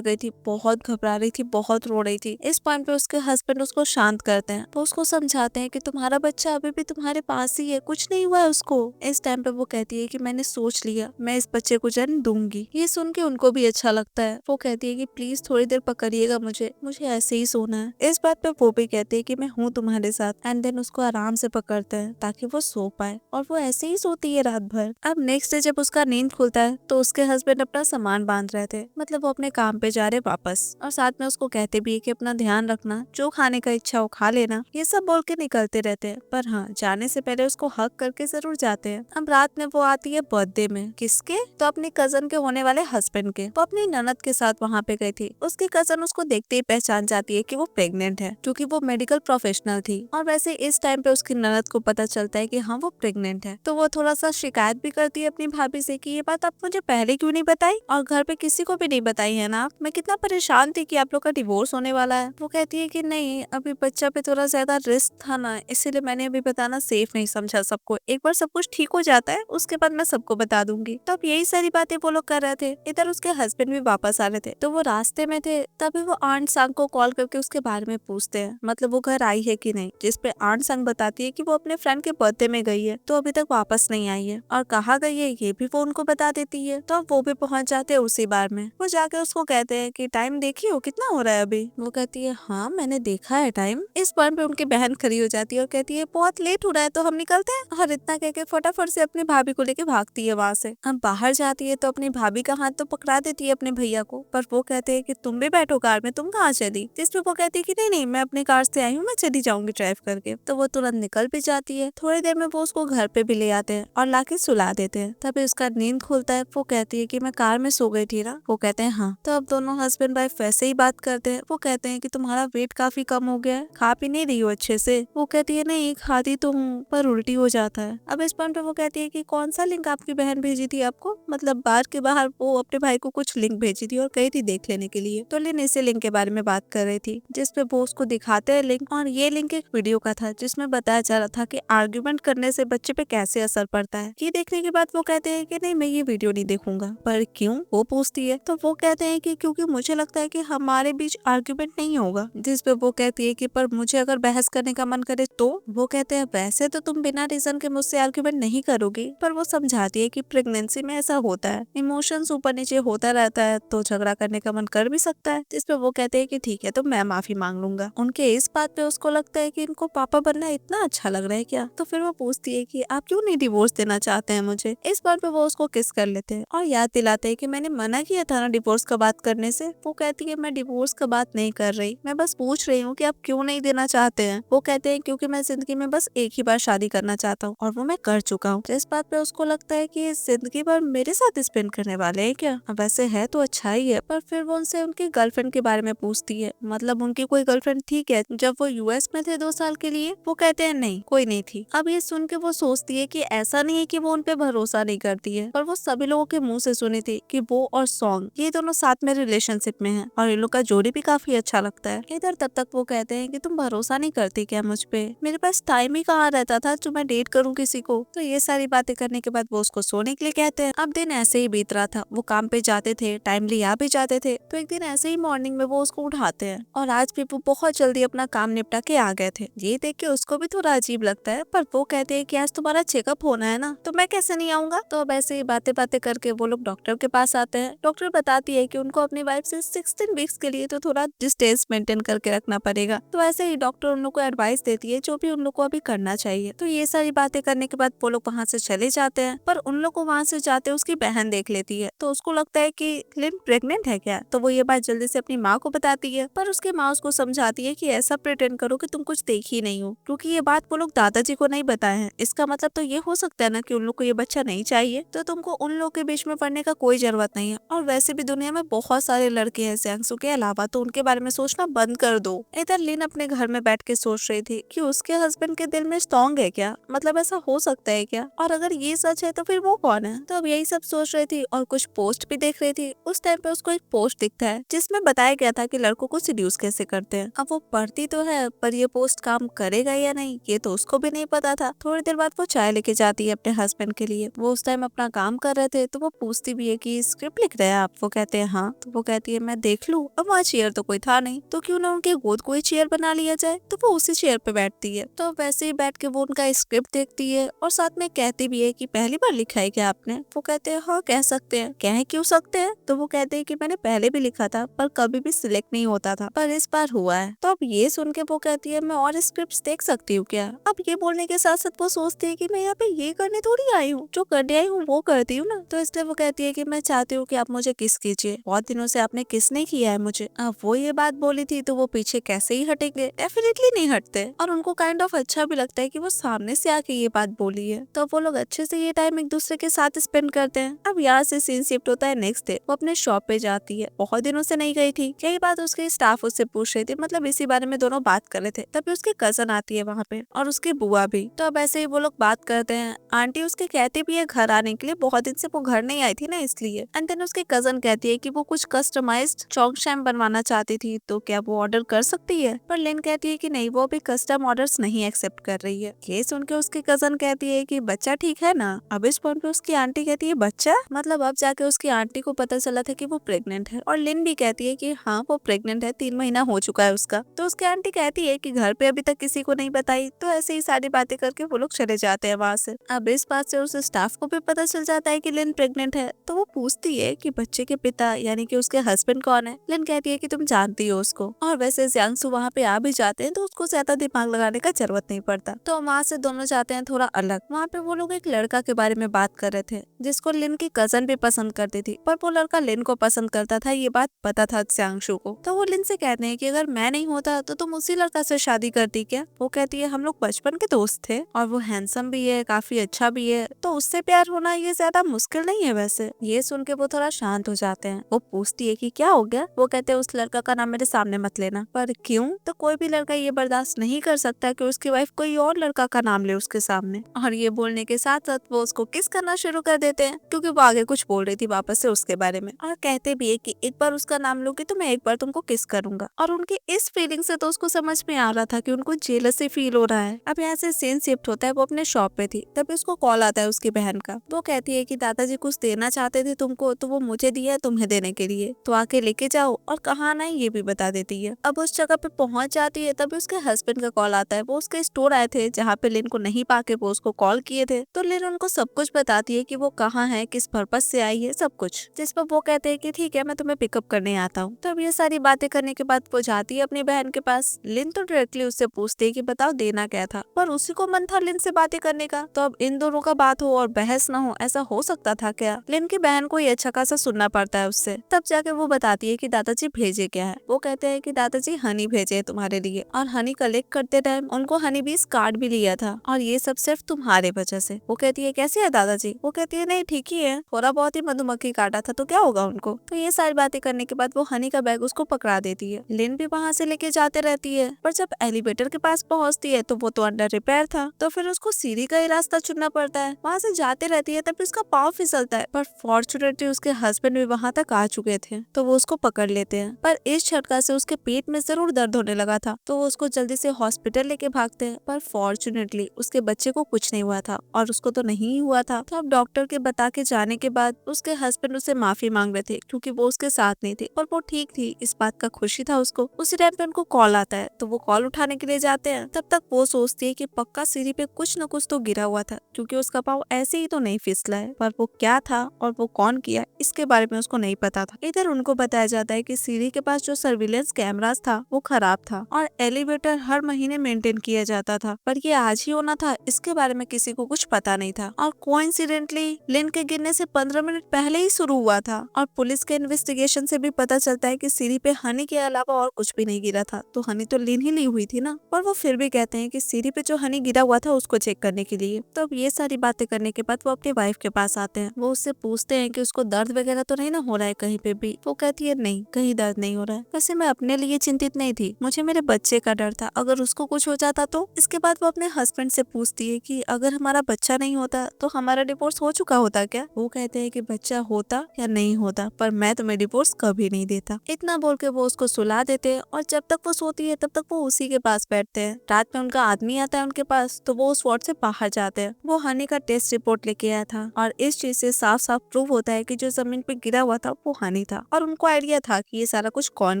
गई थी, बहुत घबरा रही थी, बहुत रो रही थी। इस पॉइंट पे उसके हस्बैंड उसको शांत करते हैं, वो उसको समझाते हैं कि तुम्हारा बच्चा अभी भी तुम्हारे पास ही है, कुछ नहीं हुआ है उसको। इस टाइम पे वो कहती है कि मैंने सोच लिया, मैं इस बच्चे को जन्म दूंगी। ये सुन के उनको भी अच्छा लगता है। वो कहती है कि प्लीज थोड़ी देर पकड़िएगा मुझे ऐसे ही सोना है। इस बात पे वो भी कहती है कि मैं हूँ तुम्हारे साथ। एंड देन उसको आराम से पकड़ते हैं ताकि वो सो पाए और वो ऐसे ही सोती है रात भर। अब नेक्स्ट डे जब उसका नींद खुलता है तो उसके हस्बैंड अपना सामान बांध रहे थे, मतलब वो अपने काम पे जा रहे वापस, और साथ में उसको कहते भी है कि अपना ध्यान रखना, जो खाने का इच्छा हो खा लेना। ये सब बोल के निकलते रहते हैं, पर हाँ, जाने से पहले उसको हक करके जरूर जाते हैं। अब रात में वो आती है बर्थडे में। किसके? तो अपने कजन के होने वाले हस्बैंड के। वो अपनी ननद के साथ वहाँ पे गई थी। उसकी कजन उसको देखते ही पहचान जाती है कि वो प्रेग्नेंट है, क्योंकि वो मेडिकल प्रोफेशनल थी। और वैसे इस टाइम पे उसकी ननद को पता चलता है कि हाँ वो प्रेग्नेंट है, तो वो थोड़ा सा शिकायत भी करती है अपनी भाभी से कि ये बात आप मुझे पहले क्यों नहीं बताई, और घर पे किसी को भी नहीं बताई है ना आप। मैं कितना परेशान थी कि आप लोग का डिवोर्स होने वाला है। वो कहती है कि नहीं, अभी बच्चा पे थोड़ा ज्यादा रिस्क था ना, इसीलिए मैंने अभी बताना सेफ नहीं समझा सबको। एक बार सब कुछ ठीक हो जाता है उसके बाद मैं सबको बता दूंगी। तो अब यही सारी बातें वो लोग कर रहे थे। इधर उसके हस्बैंड भी वापस आ रहे थे, तो वो रास्ते में थे, तभी वो आंट सांग को कॉल करके उसके बारे में पूछते हैं, मतलब वो घर आई है कि नहीं। जिसपे आंट सांग बताती है कि वो अपने फ्रेंड के बर्थडे में गई है, तो अभी तक वापस नहीं आई है, और कहाँ गई है ये भी वो उनको बता देती है। तो अब वो भी पहुंच जाते हैं उसी बार में। वो जाके उसको कहते हैं कि टाइम देखी हो कितना हो रहा है अभी। वो कहती है हाँ मैंने देखा है टाइम। इस पॉइंट पे उनकी बहन खड़ी हो जाती है और कहती है बहुत लेट हो रहा है तो हम निकलते हैं। और इतना कह के फटाफट से अपनी भाभी को लेके भागती है वहाँ से। हम बाहर जाती है तो अपनी भाभी का हाथ तो पकड़ा देती है अपने भैया को, पर वो कहते हैं कि तुम भी बैठो कार में, तुम कहाँ चली। जिसपे वो कहती है कि नहीं नहीं, मैं अपनी कार से आई हूँ, मैं चली जाऊंगी ड्राइव करके। तो वो तुरंत निकल भी जाती है। थोड़ी देर में वो उसको घर पे भी ले आते हैं और लाके सुला देते हैं। तभी उसका नींद खुलता है। वो कहती है कि मैं कार में सो गई थी ना। वो कहते हैं हाँ। तो अब दोनों हस्बैंड वाइफ वैसे ही बात करते हैं। वो कहते हैं कि तुम्हारा वेट काफी कम हो गया है, खा पी नहीं रही हो अच्छे से। वो कहती है नहीं, खाती तो हूँ पर उल्टी हो जाता है। अब इस पॉइंट पे वो कहती है कि कौन सा लिंक आपकी बहन भेजी थी आपको, मतलब बार के बाहर वो अपने भाई को कुछ लिंक भेजी थी और कही थी देख लेने के लिए। तो लिन इसी लिंक के बारे में बात कर रही थी, जिसपे वो उसको दिखाते हैं लिंक। और ये लिंक एक वीडियो का था जिसमें बताया जा रहा था कि आर्ग्यूमेंट करने से बच्चे पे कैसे असर पड़ता है। ये देखने के बाद वो कहते हैं कि नहीं मैं ये वीडियो नहीं देखूंगा। पर क्यों? वो पूछती है। तो वो कहते हैं कि क्योंकि मुझे लगता है कि हमारे बीच आर्ग्यूमेंट नहीं होगा। जिसपे वो कहती है कि पर मुझे अगर बहस करने का मन करे तो। वो कहते हैं वैसे तो तुम बिना रीजन के मुझसे आर्ग्यूमेंट नहीं करोगी, पर वो समझाती है कि प्रेगनेंसी में ऐसा होता है, इमोशंस ऊपर नीचे होता रहता है, तो झगड़ा करने का मन कर भी सकता है। जिसपे वो कहते हैं कि ठीक है तो मैं माफी मांग लूंगा। उनके इस बात पे उसको लगता है कि इनको पापा बनना इतना अच्छा लग रहा है क्या। तो फिर वो पूछती है कि आप क्यों नहीं डिवोर्स देना चाहते हैं मुझे। इस बात पे वो उसको किस कर लेते हैं और याद दिलाते हैं कि मैंने मना किया था ना डिवोर्स का बात करने से। वो कहती है मैं डिवोर्स का बात नहीं कर रही, मैं बस पूछ रही हूँ कि आप क्यों नहीं देना चाहते हैं। वो कहते हैं क्योंकि मैं जिंदगी में बस एक ही बार शादी करना चाहता हूँ और वो मैं कर चुका हूँ। इस बात पे उसको लगता है कि जिंदगी भर मेरे साथ स्पेंड करने वाले हैं क्या। वैसे है तो अच्छा ही है, पर फिर वो उनसे उनकी गर्लफ्रेंड के बारे में पूछती है, मतलब उनकी कोई गर्लफ्रेंड थी क्या जब वो यूएस में थे 2 साल के लिए। वो कहते हैं नहीं कोई नहीं थी। अब ये सुन के वो सोचती है कि ऐसा नहीं है कि वो उनपे भरोसा नहीं करती है, पर वो सभी लोगों के मुंह से सुनी थी कि वो और सॉन्ग ये दोनों साथ में रिलेशनशिप में हैं और इन लोग का जोड़ी भी काफी अच्छा लगता है। इधर तब तक वो कहते हैं कि तुम भरोसा नहीं करती क्या मुझ पे, मेरे पास टाइम ही कहाँ रहता था जो मैं डेट करूँ किसी को। तो ये सारी बातें करने के बाद वो उसको सोने के लिए कहते हैं। अब दिन ऐसे ही बीत रहा था, वो काम पे जाते थे, टाइमली आ भी जाते थे। तो एक दिन ऐसे ही मॉर्निंग में वो उसको उठाते हैं और आज भी वो बहुत जल्दी अपना काम निपटा के आ गए थे। ये देख के उसको भी थोड़ा अजीब लगता है, पर वो कहते हैं कि आज तुम्हारा चेकअप होना है ना, तो मैं कैसे नहीं आऊंगा। तो अब ऐसे ही बातें बातें करके वो लोग डॉक्टर के पास आते हैं। डॉक्टर बताती है कि उनको अपनी वाइफ से 16 वीक्स के लिए तो थोड़ा डिस्टेंस मेंटेन करके रखना पड़ेगा। तो ऐसे ही डॉक्टर उन लोग को एडवाइस देती है जो भी उन लोग को अभी करना चाहिए। तो ये सारी बातें करने के बाद वो लोग वहाँ से चले जाते हैं, पर उन लोग को वहाँ से जाते उसकी बहन देख लेती है। तो उसको लगता है कि लिन प्रेग्नेंट है क्या। तो वो ये बात जल्दी से अपनी माँ को बताती है, पर उसकी माँ उसको समझाती है कि ऐसा प्रिटेंड करो कि तुम कुछ देख ही नहीं हो, क्योंकि ये बात वो लोग दादाजी को नहीं बताए हैं। इसका मतलब तो ये हो सकता है ना कि उन लोग को ये बच्चा नहीं चाहिए, तो तुमको उन लोग के बीच में पड़ने का कोई जरूरत नहीं है। और वैसे भी दुनिया में बहुत सारे लड़के हैं जैंसू के अलावा, तो उनके बारे में सोचना बंद कर दो। इधर लिन अपने घर में बैठ के सोच रही थी कि उसके हस्बैंड के दिल में स्ट्रॉन्ग है क्या, मतलब ऐसा हो सकता है क्या, और अगर ये सच है तो फिर वो कौन है। तो अब यही सब सोच रही थी और कुछ पोस्ट भी देख रही थी। उस टाइम पे उसको एक पोस्ट दिखता है जिसमें बताया गया था कि लड़कों को सिड्यूस कैसे करते हैं। अब वो पढ़ती तो है, पर ये पोस्ट काम करेगा या नहीं ये तो उसको भी नहीं पता था। थोड़ी देर बाद वो चाय लेके जाती है अपने हस्बैंड के लिए। वो वो उस टाइम अपना काम कर रहे थे तो वो पूछती भी है कि स्क्रिप्ट लिख रहे हैं आप। वो कहते हैं हाँ। तो वो कहती है मैं देख लूं। अब वहाँ चेयर तो कोई था नहीं, तो क्यों ना उनके गोद कोई चेयर बना लिया जाए। तो वो उसी चेयर पे बैठती है। तो वैसे ही बैठ के वो उनका स्क्रिप्ट देखती है और साथ में कहती भी है कि पहली बार लिखा है क्या आपने। वो कहते हैं हाँ कह सकते हैं। कह क्यों सकते हैं। तो वो कहते हैं कि मैंने पहले भी लिखा था पर कभी भी सिलेक्ट नहीं होता था, पर इस बार हुआ है। तो अब ये सुन के वो कहती है मैं और स्क्रिप्ट देख सकती हूँ क्या। अब ये बोलने के साथ साथ वो सोचती है कि मैं यहाँ पे ये करने थोड़ी आई हूँ, जो करने आई हूँ वो करती हूँ ना। तो इसलिए वो कहती है कि मैं चाहती हूँ कि आप मुझे किस कीजिए, बहुत दिनों से आपने किस नहीं किया है मुझे। अब वो ये बात बोली थी तो वो पीछे कैसे ही हटेंगे, डेफिनेटली नहीं हटते। और उनको काइंड ऑफ अच्छा भी लगता है कि वो सामने से आके ये बात बोली है। तो वो लोग अच्छे से ये टाइम एक दूसरे के साथ स्पेंड करते हैं। अब यहाँ से सीन शिफ्ट होता है नेक्स्ट डे। वो अपने शॉप पे जाती है, बहुत दिनों से नहीं गई थी। कई बात उसके स्टाफ उससे पूछ रहे थे, मतलब इसी बारे में दोनों बात कर रहे थे। तभी उसकी कजन आती है वहाँ पे और उसकी बुआ भी। तो अब ऐसे ही वो लोग बात करते हैं। आंटी उसके कहती भी है घर आने के लिए, बहुत दिन से वो घर नहीं आई थी ना इसलिए। एंड देन उसकी कजन कहती है कि वो कुछ कस्टमाइज्ड चौक शैम बनवाना चाहती थी, तो क्या वो ऑर्डर कर सकती है। पर लिन कहती है कि नहीं, वो भी कस्टम ऑर्डर्स नहीं एक्सेप्ट कर रही है। ये सुन के उसकी कजन कहती है कि बच्चा ठीक है ना। अब इस पॉइंट पे उसकी आंटी कहती है बच्चा, मतलब अब जाके उसकी आंटी को पता चला था कि वो प्रेग्नेंट है। और लिन भी कहती है कि हाँ वो प्रेग्नेंट है, 3 महीना हो चुका है उसका। तो उसकी आंटी कहती है कि घर पे अभी तक किसी को नहीं बताई। तो ऐसे ही सारी बातें करके वो लोग चले जाते हैं वहाँ से। अब इस बात से उस स्टाफ को भी पता चल जाता है कि लिन प्रेग्नेंट है। तो वो पूछती है कि बच्चे के पिता यानी कि उसके हस्बैंड कौन है। लिन कहती है कि तुम जानती हो उसको। और वैसे जियांगसू वहाँ पे आ भी जाते हैं तो उसको ज्यादा दिमाग लगाने का जरूरत नहीं पड़ता। तो वहाँ से दोनों जाते हैं थोड़ा अलग। वहाँ पे वो लोग एक लड़का के बारे में बात कर रहे थे जिसको लिन की कजन भी पसंद करती थी, पर वो लड़का लिन को पसंद करता था, ये बात पता था जियांगसू को। तो वो लिन से कहते हैं कि अगर मैं नहीं होता तो तुम उसी लड़का से शादी करती क्या। वो कहती है हम लोग बचपन के दोस्त थे और वो हैंडसम भी है, काफी अच्छा भी है, तो उससे प्यार होना ये ज्यादा मुश्किल नहीं है वैसे। ये सुन के वो थोड़ा शांत हो जाते हैं। वो पूछती है कि क्या हो गया। वो कहते हैं उस लड़का का नाम मेरे सामने मत लेना। पर क्यों। तो कोई भी लड़का ये बर्दाश्त नहीं कर सकता कि उसकी वाइफ कोई और लड़का का नाम ले उसके सामने। और ये बोलने के साथ साथ वो उसको किस करना शुरू कर देते हैं, क्योंकि वो आगे कुछ बोल रही थी वापस से उसके बारे में। और कहते भी है कि एक बार उसका नाम लूंगी तो मैं एक बार तुमको किस करूंगा। और उनकी इस फीलिंग से तो उसको समझ में आ रहा था कि उनको जेलसी फील हो रहा है। अब यहाँ से सीन शिफ्ट होता है। वो अपने शॉप पे थी, तभी उसको कॉल आता है उसकी बहन का। वो कहती है कि दादाजी कुछ देना चाहते थे तुमको, तो वो मुझे दिया है तुम्हें देने के लिए, तो आके लेके जाओ और कहाँ आना है ये भी बता देती है। अब उस जगह पे पहुंच जाती है, तभी उसके हस्बैंड का कॉल आता है। वो उसके स्टोर आए थे जहाँ पे लिन को नहीं पाके वो उसको कॉल किए थे। तो लिन उनको सब कुछ बताती है कि वो कहाँ है, किस पर्पज से आई है, सब कुछ। जिस पर वो कहते हैं कि ठीक है मैं तुम्हें पिकअप करने आता हूँ। तो अब ये सारी बातें करने के बाद वो जाती है अपनी बहन के पास। लिन तो डायरेक्टली उससे पूछती है कि बताओ देना क्या था, पर उसी को मन था लिन से बातें करने का। तो अब इन दोनों का बात हो और बहस ना हो, ऐसा हो सकता था क्या। लिन की बहन को ये अच्छा खासा सुनना पड़ता है उससे। तब जाके वो बताती है कि दादाजी भेजे क्या है। वो कहते हैं कि दादाजी हनी भेजे है तुम्हारे लिए, और हनी कलेक्ट करते टाइम उनको हनी बीज कार्ड भी लिया था, और ये सब सिर्फ तुम्हारे वजह से। वो कहती है कैसे है दादाजी। वो कहती है नहीं ठीक ही है, थोड़ा बहुत ही मधुमक्खी काटा था तो क्या होगा उनको। तो ये सारी बातें करने के बाद वो हनी का बैग उसको पकड़ा देती है। लिन भी वहाँ से लेके जाते रहती है, पर जब एलिवेटर के पास पहुँचती है तो वो तो अंडर रिपेयर था, तो फिर उसको सीढ़ी का ही रास्ता चुनना पड़ता है। वहाँ से जाते रहती है, तभी उसका पाँव फिसलता है, पर फॉर्चुनेटली उसके हस्बैंड भी वहाँ तक आ चुके थे, तो वो उसको पकड़ लेते हैं। पर इस झटका से उसके पेट में जरूर दर्द होने लगा था, तो वो उसको जल्दी से हॉस्पिटल लेके भागते हैं। पर फॉर्चुनेटली उसके बच्चे को कुछ नहीं हुआ था, और उसको तो नहीं हुआ था। तो अब डॉक्टर के बता के जाने के बाद उसके हस्बैंड उससे माफी मांग रहे थे, क्योंकि वो उसके साथ नहीं थे, और वो ठीक थी, इस बात का खुशी था उसको। उसी टाइम पे उनको कॉल आता है, तो वो कॉल उठाने के लिए जाते हैं। तब तक वो सोचती है कि पक्का सीढ़ी पे कुछ न कुछ तो गिरा हुआ था, क्योंकि उसका पाँव ऐसे ही तो नहीं फिसला है। पर वो क्या था और वो कौन किया, इसके बारे में उसको नहीं पता था। इधर उनको बताया जाता है कि सीढ़ी के पास जो सर्विलेंस कैमरास था वो खराब था, और एलिवेटर हर महीने मेंटेन किया जाता था, पर ये आज ही होना था इसके बारे में किसी को कुछ पता नहीं था। और कोइंसिडेंटली लिन के गिरने से 15 मिनट पहले ही शुरू हुआ था। और पुलिस के इन्वेस्टिगेशन से भी पता चलता है कि सीढ़ी पे हनी के अलावा और कुछ भी नहीं गिरा था, तो हनी तो लिन ही ली हुई थी ना। पर वो फिर भी कहते हैं कि सीढ़ी पे जो हनी गिरा हुआ था उसको चेक करने के लिए। तो अब ये सारी बातें करने के बाद वो अपनी वाइफ के पास आते हैं। वो उससे पूछते हैं कि उसको दर्द वगैरह तो नहीं ना हो रहा है कहीं पे भी। वो कहती है नहीं, कहीं दर्द नहीं हो रहा है। वैसे मैं अपने लिए चिंतित नहीं थी, मुझे मेरे बच्चे का डर था, अगर उसको कुछ हो जाता तो। इसके बाद वो अपने हस्बैंड से पूछती है कि अगर हमारा बच्चा नहीं होता तो हमारा डिवोर्स हो चुका होता क्या। वो कहते हैं कि बच्चा होता या नहीं होता, पर मैं तुम्हें डिवोर्स कभी नहीं देता। इतना बोल के वो उसको सुला देते हैं, और जब तक वो सोती है तब तक वो उसी के पास बैठते हैं। रात में उनका आदमी आता है उनके पास, तो वो उस वार्ड से बाहर जाते हैं। वो हनी का टेस्ट रिपोर्ट नोट लेके आया था और इस चीज से साफ साफ प्रूव होता है कि जो जमीन पे गिरा हुआ था वो हनी था और उनको आइडिया था कि ये सारा कुछ कौन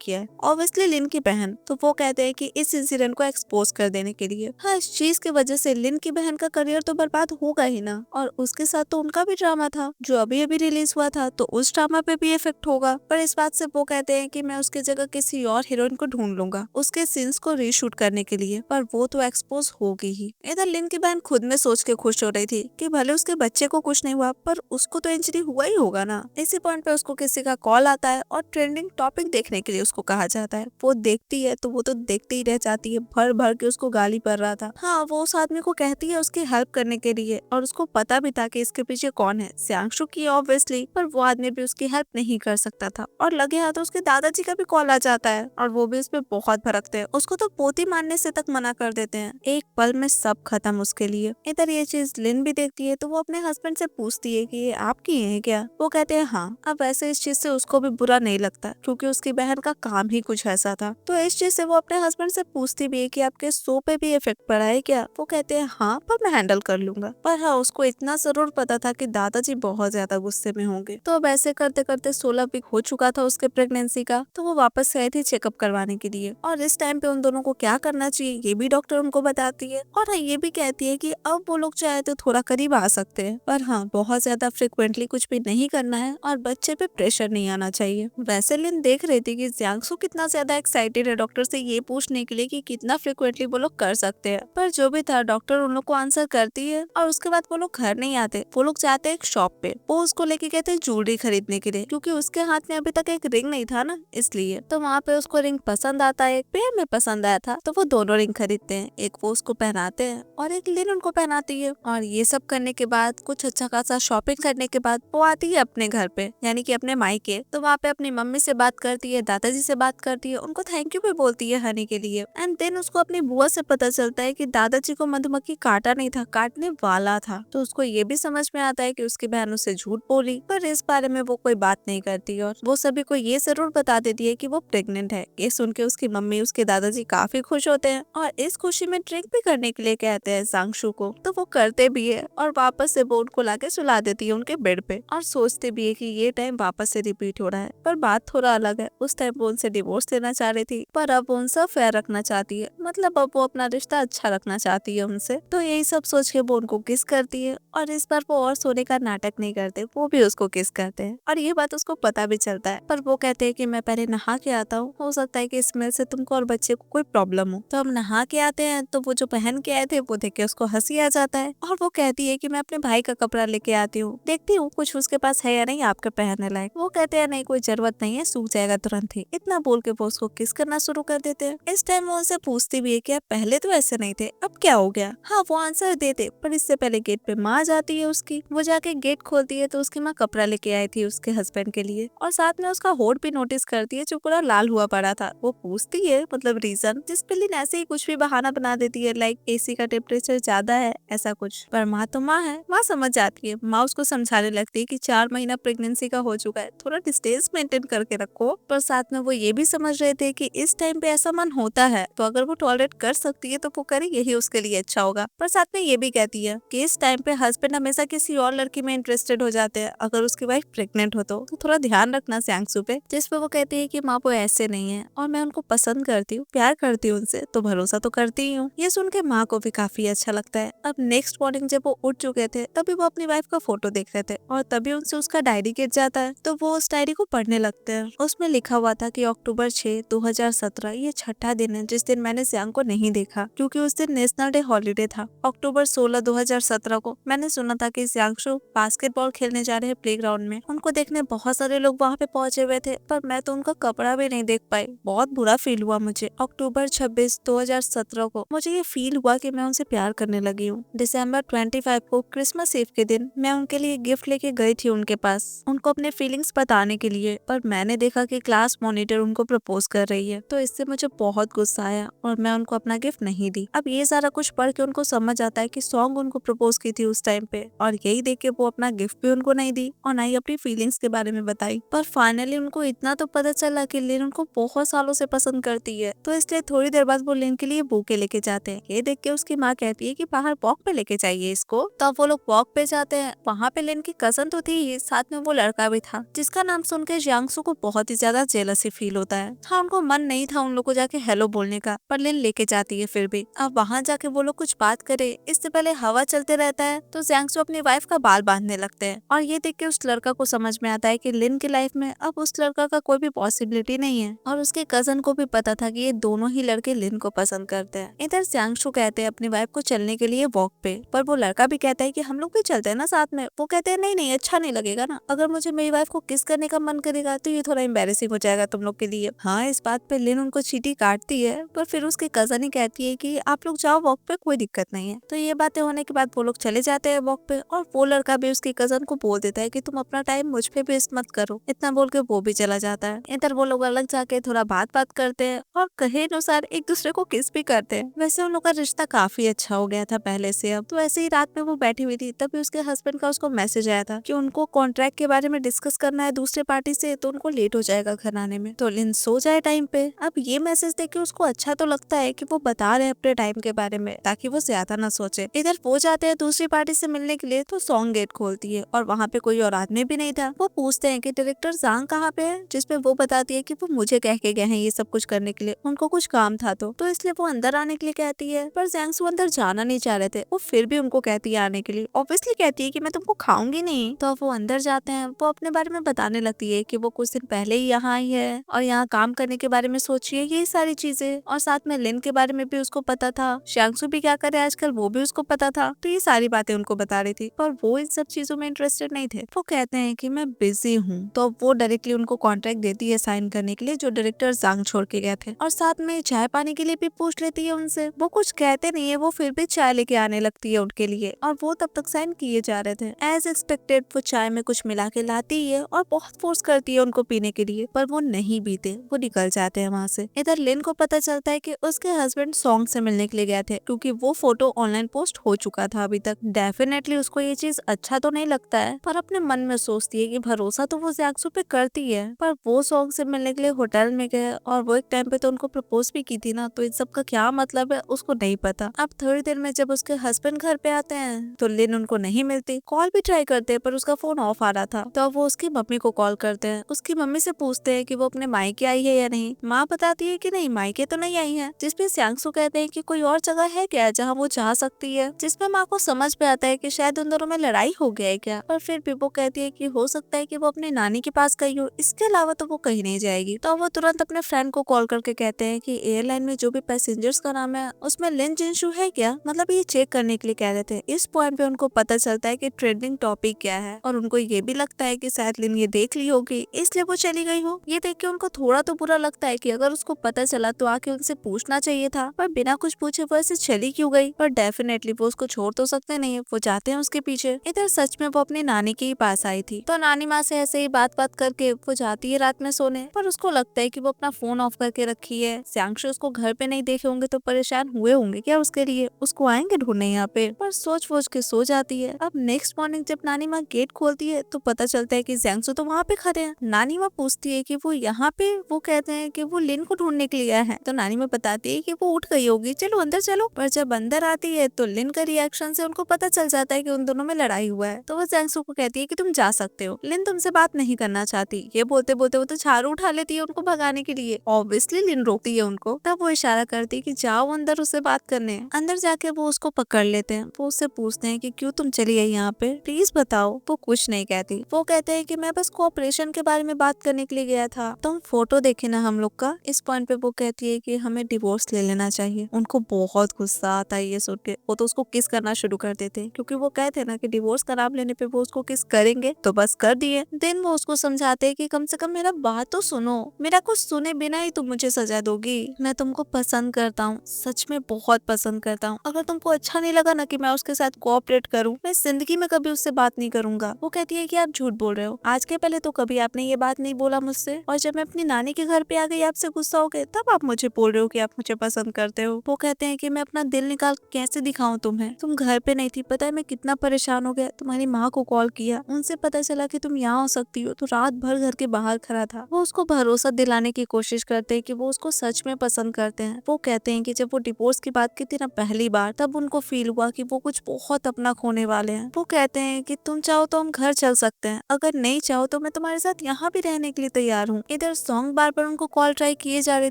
किया है। ऑब्वियसली लिन की बहन। तो वो कहते हैं कि इस इंसिडेंट को एक्सपोज कर देने के लिए। हाँ, इस चीज की वजह से लिन की बहन का करियर तो बर्बाद होगा ही ना, और उसके साथ तो उनका भी ड्रामा था जो अभी अभी रिलीज हुआ था, तो उस ड्रामा पे भी इफेक्ट होगा। पर इस बात से वो कहते हैं कि मैं उसकी जगह किसी और हीरोइन को ढूंढ लूंगा उसके सीन्स को रीशूट करने के लिए, पर वो तो एक्सपोज होगी ही। इधर लिन की बहन खुद में सोच के खुश हो रही थी कि भले उसके बच्चे को कुछ नहीं हुआ पर उसको तो इंजरी हुआ ही होगा ना। इसी पॉइंट पे उसको किसी का कॉल आता है और ट्रेंडिंग टॉपिक देखने के लिए उसको कहा जाता है। वो देखती है तो वो तो देखती ही रह जाती है, भर भर के उसको गाली पड़ रहा था। हाँ, वो उस आदमी को कहती है उसकी हेल्प करने के लिए और उसको पता भी था कि इसके पीछे कौन है, श्यांशु की ऑब्वियसली, पर वो आदमी भी उसकी हेल्प नहीं कर सकता था। और लगे हाथ उसके दादाजी का भी कॉल आ जाता है और वो भी उसपे बहुत भड़कते हैं, उसको तो पोती मारने से तक मना कर देते हैं। एक पल में सब खत्म उसके लिए। इधर ये चीज लिन भी देखती है तो वो अपने हस्बैंड से पूछती है कि ये आपकी है क्या। वो कहते हैं हाँ। अब वैसे इस चीज से उसको भी बुरा नहीं लगता क्योंकि उसकी बहन का काम ही कुछ ऐसा था। तो इस चीज से वो अपने हस्बैंड से पूछती भी है कि आपके शो पे भी इफेक्ट पड़ा है क्या। वो कहते हैं हाँ, पर मैं हैंडल कर लूंगा। पर हाँ, उसको इतना जरूर पता था कि दादाजी बहुत ज्यादा गुस्से में होंगे। तो अब ऐसे करते करते 16 वीक हो चुका था उसके प्रेगनेंसी का, तो वो वापस से आई थी चेकअप करवाने के लिए। और इस टाइम पे उन दोनों को क्या करना चाहिए ये भी डॉक्टर उनको बताती है। और हाँ, ये भी कहती है कि अब वो लोग चाहे तो थोड़ा करीब आ सकते हैं, पर हाँ, बहुत ज्यादा फ्रिक्वेंटली कुछ भी नहीं करना है और बच्चे पे प्रेशर नहीं आना चाहिए। वैसे लिन देख रही थी कि जियांगसू कितना ज्यादा एक्साइटेड है डॉक्टर से ये पूछने के लिए कि कितना फ्रिक्वेंटली वो लोग कर सकते हैं। पर जो भी था, डॉक्टर उन लोग को आंसर करती है और उसके बाद वो लोग घर नहीं आते। वो लोग जाते हैं एक शॉप पे, वो उसको लेके गए थे ज्वेलरी खरीदने के लिए क्योंकि उसके हाथ में अभी तक एक रिंग नहीं था ना, इसलिए। तो वहाँ पे उसको रिंग पसंद आता है, एक पेयर में पसंद आया था, तो वो दोनों रिंग खरीदते हैं। एक वो उसको पहनाते हैं और एक लिन उनको पहनाती है। और ये सब करने के बाद, कुछ अच्छा खासा शॉपिंग करने के बाद, वो आती है अपने घर पे, यानी कि अपने मायके। तो वहाँ पे अपनी मम्मी से बात करती है, दादाजी से बात करती है, उनको थैंक यू भी बोलती है हनी के लिए। एंड देन उसको अपनी बुआ से पता चलता है कि दादाजी को मधुमक्खी काटा नहीं था, काटने वाला था। तो उसको ये भी समझ में आता है कि उसकी बहन उससे झूठ बोली, पर इस बारे में वो कोई बात नहीं करती और वो सभी को ये जरूर बता देती है कि वो प्रेग्नेंट है। ये सुन के उसकी मम्मी, उसके दादाजी काफी खुश होते हैं और इस खुशी में ड्रिंक भी करने के लिए कहते हैं सांगशु को। तो वो करते भी है और वापस से वो उनको लाके सुला देती है उनके बेड पे और सोचते भी है कि ये टाइम वापस से रिपीट हो रहा है। पर बात थोड़ा अलग है, उस टाइम वो उनसे डिवोर्स लेना चाह रही थी, पर अब वो उनसे अफेयर रखना चाहती है, मतलब अब वो अपना रिश्ता अच्छा रखना चाहती है उनसे। तो यही सब सोच के वो उनको किस करती है और इस बार वो और सोने का नाटक नहीं करते, वो भी उसको किस करते हैं और ये बात उसको पता भी चलता है। पर वो कहते हैं कि मैं पहले नहा के आता हूँ, हो सकता है कि स्मेल से तुमको और बच्चे को कोई प्रॉब्लम हो। तो हम नहा के आते हैं तो वो जो पहन के आए थे वो देख के उसको हंसी आ जाता है और वो कहती है कि मैं अपने भाई का कपड़ा लेके आती हूँ, देखती हूँ कुछ उसके पास है या नहीं आपके पहनने लायक। वो कहते हैं नहीं, कोई जरूरत नहीं है, सूख जाएगा तुरंत ही। इतना बोल के वो उसको किस करना शुरू कर देते हैं। इस टाइम वो उनसे पूछती भी है कि आप पहले तो ऐसे नहीं थे, अब क्या हो गया। हाँ, वो आंसर देते, पर इससे पहले गेट पे माँ जाती है उसकी। वो जाके गेट खोलती है तो उसकी माँ कपड़ा लेके आई थी उसके हस्बैंड के लिए और साथ में उसका होठ भी नोटिस करती है जो पूरा लाल हुआ पड़ा था। वो पूछती है मतलब रीजन, जिस पे लिन ऐसे ही कुछ भी बहाना बना देती है, लाइक एसी का टेम्परेचर ज्यादा है, ऐसा कुछ। पर माँ तो माँ है, माँ समझ जाती है। माँ उसको समझाने लगती है कि 4 महीना प्रेगनेंसी का हो चुका है, थोड़ा डिस्टेंस मेंटेन करके रखो। पर साथ में वो ये भी समझ रहे थे कि इस टाइम पे ऐसा मन होता है, तो अगर वो टॉलरेट कर सकती है तो वो करे, यही उसके लिए अच्छा होगा। पर साथ में ये भी कहती है कि इस टाइम पे हस्बैंड हमेशा किसी और लड़की में इंटरेस्टेड हो जाते हैं, अगर उसकी वाइफ प्रेग्नेंट हो तो थोड़ा ध्यान रखना सांगसू पे। जिस पे वो कहती है कि माँ वो ऐसे नहीं है और मैं उनको पसंद करती हूँ, प्यार करती हूँ उनसे, तो भरोसा तो करती ही हूँ। ये सुन के माँ को भी काफी अच्छा लगता है। अब नेक्स्ट मॉर्निंग जब वो उठ चुके थे तभी वो अपनी वाइफ का फोटो देख रहे थे और तभी उनसे उसका डायरी गिर जाता है। तो वो उस डायरी को पढ़ने लगते हैं। उसमें लिखा हुआ था कि अक्टूबर 6, 2017 ये छठा दिन है जिस दिन मैंने जियांग को नहीं देखा, क्योंकि उस दिन नेशनल डे हॉलीडे था। अक्टूबर 16, 2017 को मैंने सुना था कि जियांगशु बास्केटबॉल खेलने जा रहे हैं प्लेग्राउंड में। उनको देखने बहुत सारे लोग वहाँ पे पहुंचे हुए थे, पर मैं तो उनका कपड़ा भी नहीं देख पाई। बहुत बुरा फील हुआ मुझे। अक्टूबर 26, 2017 को मुझे ये फील हुआ कि मैं उनसे प्यार करने लगी हूँ। दिसंबर 25 को क्रिसमस ईव के दिन मैं उनके लिए गिफ्ट लेके गई थी उनके पास, उनको अपने फीलिंग्स बताने के लिए, पर मैंने देखा कि क्लास मॉनिटर उनको प्रपोज कर रही है। तो इससे मुझे बहुत गुस्सा आया और मैं उनको अपना गिफ्ट नहीं दी। अब ये सारा कुछ पढ़ के उनको समझ आता है कि सॉन्ग उनको प्रपोज की थी उस टाइम पे, और यही देख के वो अपना गिफ्ट भी उनको नहीं दी और ना ही अपनी फीलिंग्स के बारे में बताई। पर फाइनली उनको इतना तो पता चला कि लिन उनको बहुत सालों से पसंद करती है, तो इसलिए थोड़ी देर बाद वो लिन के लिए बुके लेके जाते हैं। ये देख के उसकी माँ कहती है कि बाहर वॉक पे लेके जाइए इसको। तब वो लोग वॉक पे जाते हैं, वहाँ पे लिन की कजन तो थी ही, साथ में वो लड़का भी था जिसका नाम सुन के जियांगसू को बहुत ही ज्यादा जेलसी फील होता है। हाँ, उनको मन नहीं था उन लोग को जाके हेलो बोलने का, पर लिन लेके जाती है फिर भी। अब वहाँ जाके वो लोग कुछ बात करे इससे पहले हवा चलते रहता है तो जियांगसू अपनी वाइफ का बाल बांधने लगते हैं, और ये देख के उस लड़का को समझ में आता है कि लिन की लाइफ में अब उस लड़का का कोई भी पॉसिबिलिटी नहीं है। और उसके कजन को भी पता था कि ये दोनों ही लड़के लिन को पसंद करते हैं। इधर जियांगसू कहते हैं अपनी वाइफ को चलने के लिए वॉक पे, पर वो लड़का भी कहता है कि हम लोग भी चलते हैं ना साथ में। वो कहते हैं नहीं नहीं, अच्छा नहीं लगेगा ना, अगर मुझे मेरी वाइफ को किस करने का मन करेगा तो ये थोड़ा एम्बेरेसिंग हो जाएगा तुम लोग के लिए। हाँ, इस बात पे लिन उनको चीटी काटती है, पर फिर उसकी कजन ही कहती है कि आप लोग जाओ वॉक पे, कोई दिक्कत नहीं है। तो ये बातें होने के बाद वो लोग चले जाते हैं वॉक पे, और वो लड़का भी उसकी कजन को बोल देता है कि तुम अपना टाइम मुझ पे वेस्ट मत करो। इतना बोल के वो भी चला जाता है। इधर वो लोग अलग जाके थोड़ा बात करते हैं और कहे अनुसार एक दूसरे को किस भी करते हैं। वैसे उन लोग का रिश्ता काफी अच्छा हो गया था पहले से। अब तो ऐसे ही रात में वो बैठी हुई थी, तभी उसके हस्बैंड का उसको मैसेज आया था कि उनको कॉन्ट्रैक्ट के बारे में डिस्कस करना है दूसरे पार्टी से, तो उनको लेट हो जाएगा घर आने में, तो लिन सो जाए टाइम पे। अब ये मैसेज देख के उसको अच्छा तो लगता है कि वो बता रहे हैं अपने टाइम के बारे में, ताकि वो ज्यादा ना सोचे। इधर वो जाते हैं दूसरी पार्टी से मिलने के लिए, तो सॉन्ग गेट खोलती है और वहाँ पे कोई और आदमी भी नहीं था। वो पूछते हैं कि डायरेक्टर जांग कहाँ पे है, जिसपे वो बताती है कि वो मुझे कह के गए हैं ये सब कुछ करने के लिए, उनको कुछ काम था तो इसलिए वो अंदर आने के लिए कहती है। पर जियांगसू अंदर जाना नहीं चाह रहे थे, वो फिर भी उनको कहती है आने के लिए। ऑब्वियसली कहती है कि मैं तुमको खाऊंगी नहीं। तो वो अंदर जाते हैं। वो अपने बारे में बताने लगती है कि वो कुछ दिन पहले ही यहाँ आई है और यहाँ काम करने के बारे में सोची है, ये सारी चीजें। और साथ में लिन के बारे में भी उसको पता था, जियांगसू भी क्या करे आजकल वो भी उसको पता था। तो ये सारी बातें उनको बता रही थी, पर वो इन सब चीजों में इंटरेस्टेड नहीं थे। वो कहते हैं कि मैं बिजी हूँ, तो वो डायरेक्टली उनको कॉन्ट्रैक्ट देती है साइन करने के लिए, जो डायरेक्टर जांग छोड़ के गए थे। और साथ में चाय पानी के लिए भी पूछ लेती है उनसे। वो कुछ कहते नहीं है, वो फिर भी चाय लेके आने लगती है उनके लिए, और वो तब तक साइन किए जा रहे थे। एज एक्सपेक्टेड वो चाय में कुछ मिला के लाती है और बहुत फोर्स करती है उनको पीने के लिए, पर वो नहीं पीते, वो निकल जाते हैं वहाँ से। इधर लिन को पता चलता है कि उसके हस्बैंड सॉन्ग से मिलने के लिए गए थे, क्योंकि वो फोटो ऑनलाइन पोस्ट हो चुका था अभी तक। डेफिनेटली उसको ये चीज अच्छा तो नहीं लगता है, पर अपने मन में सोचती है कि भरोसा तो वो जियांगसू पे करती है। पर वो सॉन्ग से मिलने के लिए होटल में गए, और वो एक टाइम पे तो उनको प्रपोज भी की थी ना, तो इन सब का क्या मतलब है उसको नहीं पता। अब थोड़ी देर में जब उसके हस्बैंड घर पे आते हैं तो लिन उनको नहीं मिलती। कॉल भी ट्राई करते हैं पर उसका फोन ऑफ आ रहा था। तो वो उसकी मम्मी को कॉल करते हैं। उसकी मम्मी से पूछते हैं कि वो अपने मायके आई है या नहीं। माँ बताती है कि नहीं, मायके तो नहीं आई है। जिसपे जियांगसू कहते हैं कि कोई और जगह है क्या जहाँ वो जा सकती है। जिसपे माँ को समझ पे आता है कि शायद उन दोनों में लड़ाई हो गया है क्या। पर फिर भी वो कहती है कि हो सकता है कि वो अपनी नानी के पास गई हो, इसके अलावा तो वो कहीं नहीं जाएगी। तो वो तुरंत अपने फ्रेंड को कॉल करके कहते हैं कि एयरलाइन में जो भी पैसेंजर्स का नाम है उसमें लिन जिनशू है क्या, मतलब ये चेक करने के लिए कह रहे थे। इस पॉइंट पे उनको पता चलता है कि ट्रेंडिंग टॉपिक क्या है, और उनको ये भी लगता है कि शायद लिन ये देख ली होगी इसलिए वो चली गई हो। ये देख के उनको थोड़ा तो बुरा लगता है कि अगर उसको पता चला तो आके उनसे पूछना चाहिए था, पर बिना कुछ पूछे वो ऐसे चली क्यों गई। पर डेफिनेटली वो उसको छोड़ तो सकते नहीं है, वो जाते हैं उसके पीछे। इधर सच में वो अपनी नानी के ही पास आई थी, तो नानी माँ से ऐसे ही बात करके वो जाती है रात में सोने। पर उसको लगता है कि वो अपना फोन ऑफ करके रखी है। जियांगसू उसको घर पे नहीं देखे होंगे तो परेशान हुए होंगे क्या उसके लिए, उसको आएंगे ढूंढने यहाँ पे। पर सोच वोच के सो जाती है। अब नेक्स्ट मॉर्निंग जब नानी माँ गेट खोलती है तो पता चलता है कि जियांगसू तो वहाँ पे खड़े हैं। नानी माँ पूछती है कि वो यहाँ पे, वो कहते हैं कि वो लिन को ढूंढने के लिए आए हैं। तो नानी माँ बताती है कि वो उठ गई होगी, चलो अंदर चलो। पर जब अंदर आती है तो लिन का रिएक्शन से उनको पता चल जाता है कि उन दोनों में लड़ाई हुआ है। तो वो जियांगसू को कहती है कि तुम जा सकते हो, लिन तुमसे बात नहीं करना चाहती। ये बोलते बोलते वो तो झाड़ू उठा लेती है उनको भगाने के लिए। ऑब्वियसली लिन रोकती है उनको। तब वो इशारा करती है कि जाओ अंदर उससे बात करने। अंदर जाके वो उसको पकड़ लेते हैं। वो उससे पूछते हैं कि क्यों तुम चली आई यहाँ पे, प्लीज बताओ। वो कुछ नहीं कहती। वो कहते हैं कि मैं बस कोऑपरेशन के बारे में बात करने के लिए गया था, तुम फोटो देखे ना हम लोग का। इस पॉइंट पे वो कहती है कि हमें डिवोर्स ले लेना चाहिए। उनको बहुत गुस्सा आता है ये सुन के। वो तो उसको किस करना शुरू कर देते हैं, क्योंकि वो कहते हैं ना कि डिवोर्स का नाम लेने पे वो उसको किस करेंगे, तो बस कर दिए। देन वो उसको समझाते हैं कि कम से कम मेरा बात तो सुनो, मेरा कुछ सुने बिना ही तुम मुझे सजा दोगी। मैं तुमको पसंद करता हूँ, सच में बहुत पसंद करता हूँ। अगर तुमको अच्छा नहीं लगा ना कि मैं उसके साथ कोऑपरेट करूँ, मैं जिंदगी में कभी उससे बात नहीं करूंगा। वो कहती है कि आप झूठ बोल रहे हो, आज के पहले तो कभी आपने ये बात नहीं बोला मुझसे, और जब मैं अपनी नानी के घर पे आ गई आपसे गुस्सा हो गए तब आप मुझे बोल रहे हो कि आप मुझे पसंद करते हो। वो कहते हैं कि मैं अपना दिल निकाल कैसे दिखाऊं तुम्हें, तुम घर पे नहीं थी, पता है मैं कितना परेशान हो गया। तुम्हारी माँ को कॉल किया, उनसे पता चला कि तुम यहाँ हो सकती हो, तो रात भर घर के बाहर खड़ा था। वो उसको भरोसा दिलाने की कोशिश करते हैं कि वो उसको सच में पसंद करते हैं। वो कहते हैं कि जब वो डिवोर्स की बात की थी ना पहली बार, तब उनको फील हुआ कि वो कुछ बहुत सपना खोने वाले हैं। वो कहते हैं कि तुम चाहो तो हम घर चल सकते हैं, अगर नहीं चाहो तो मैं तुम्हारे साथ यहाँ भी रहने के लिए तैयार हूँ। इधर सॉन्ग बार बार उनको कॉल ट्राई किए जा रही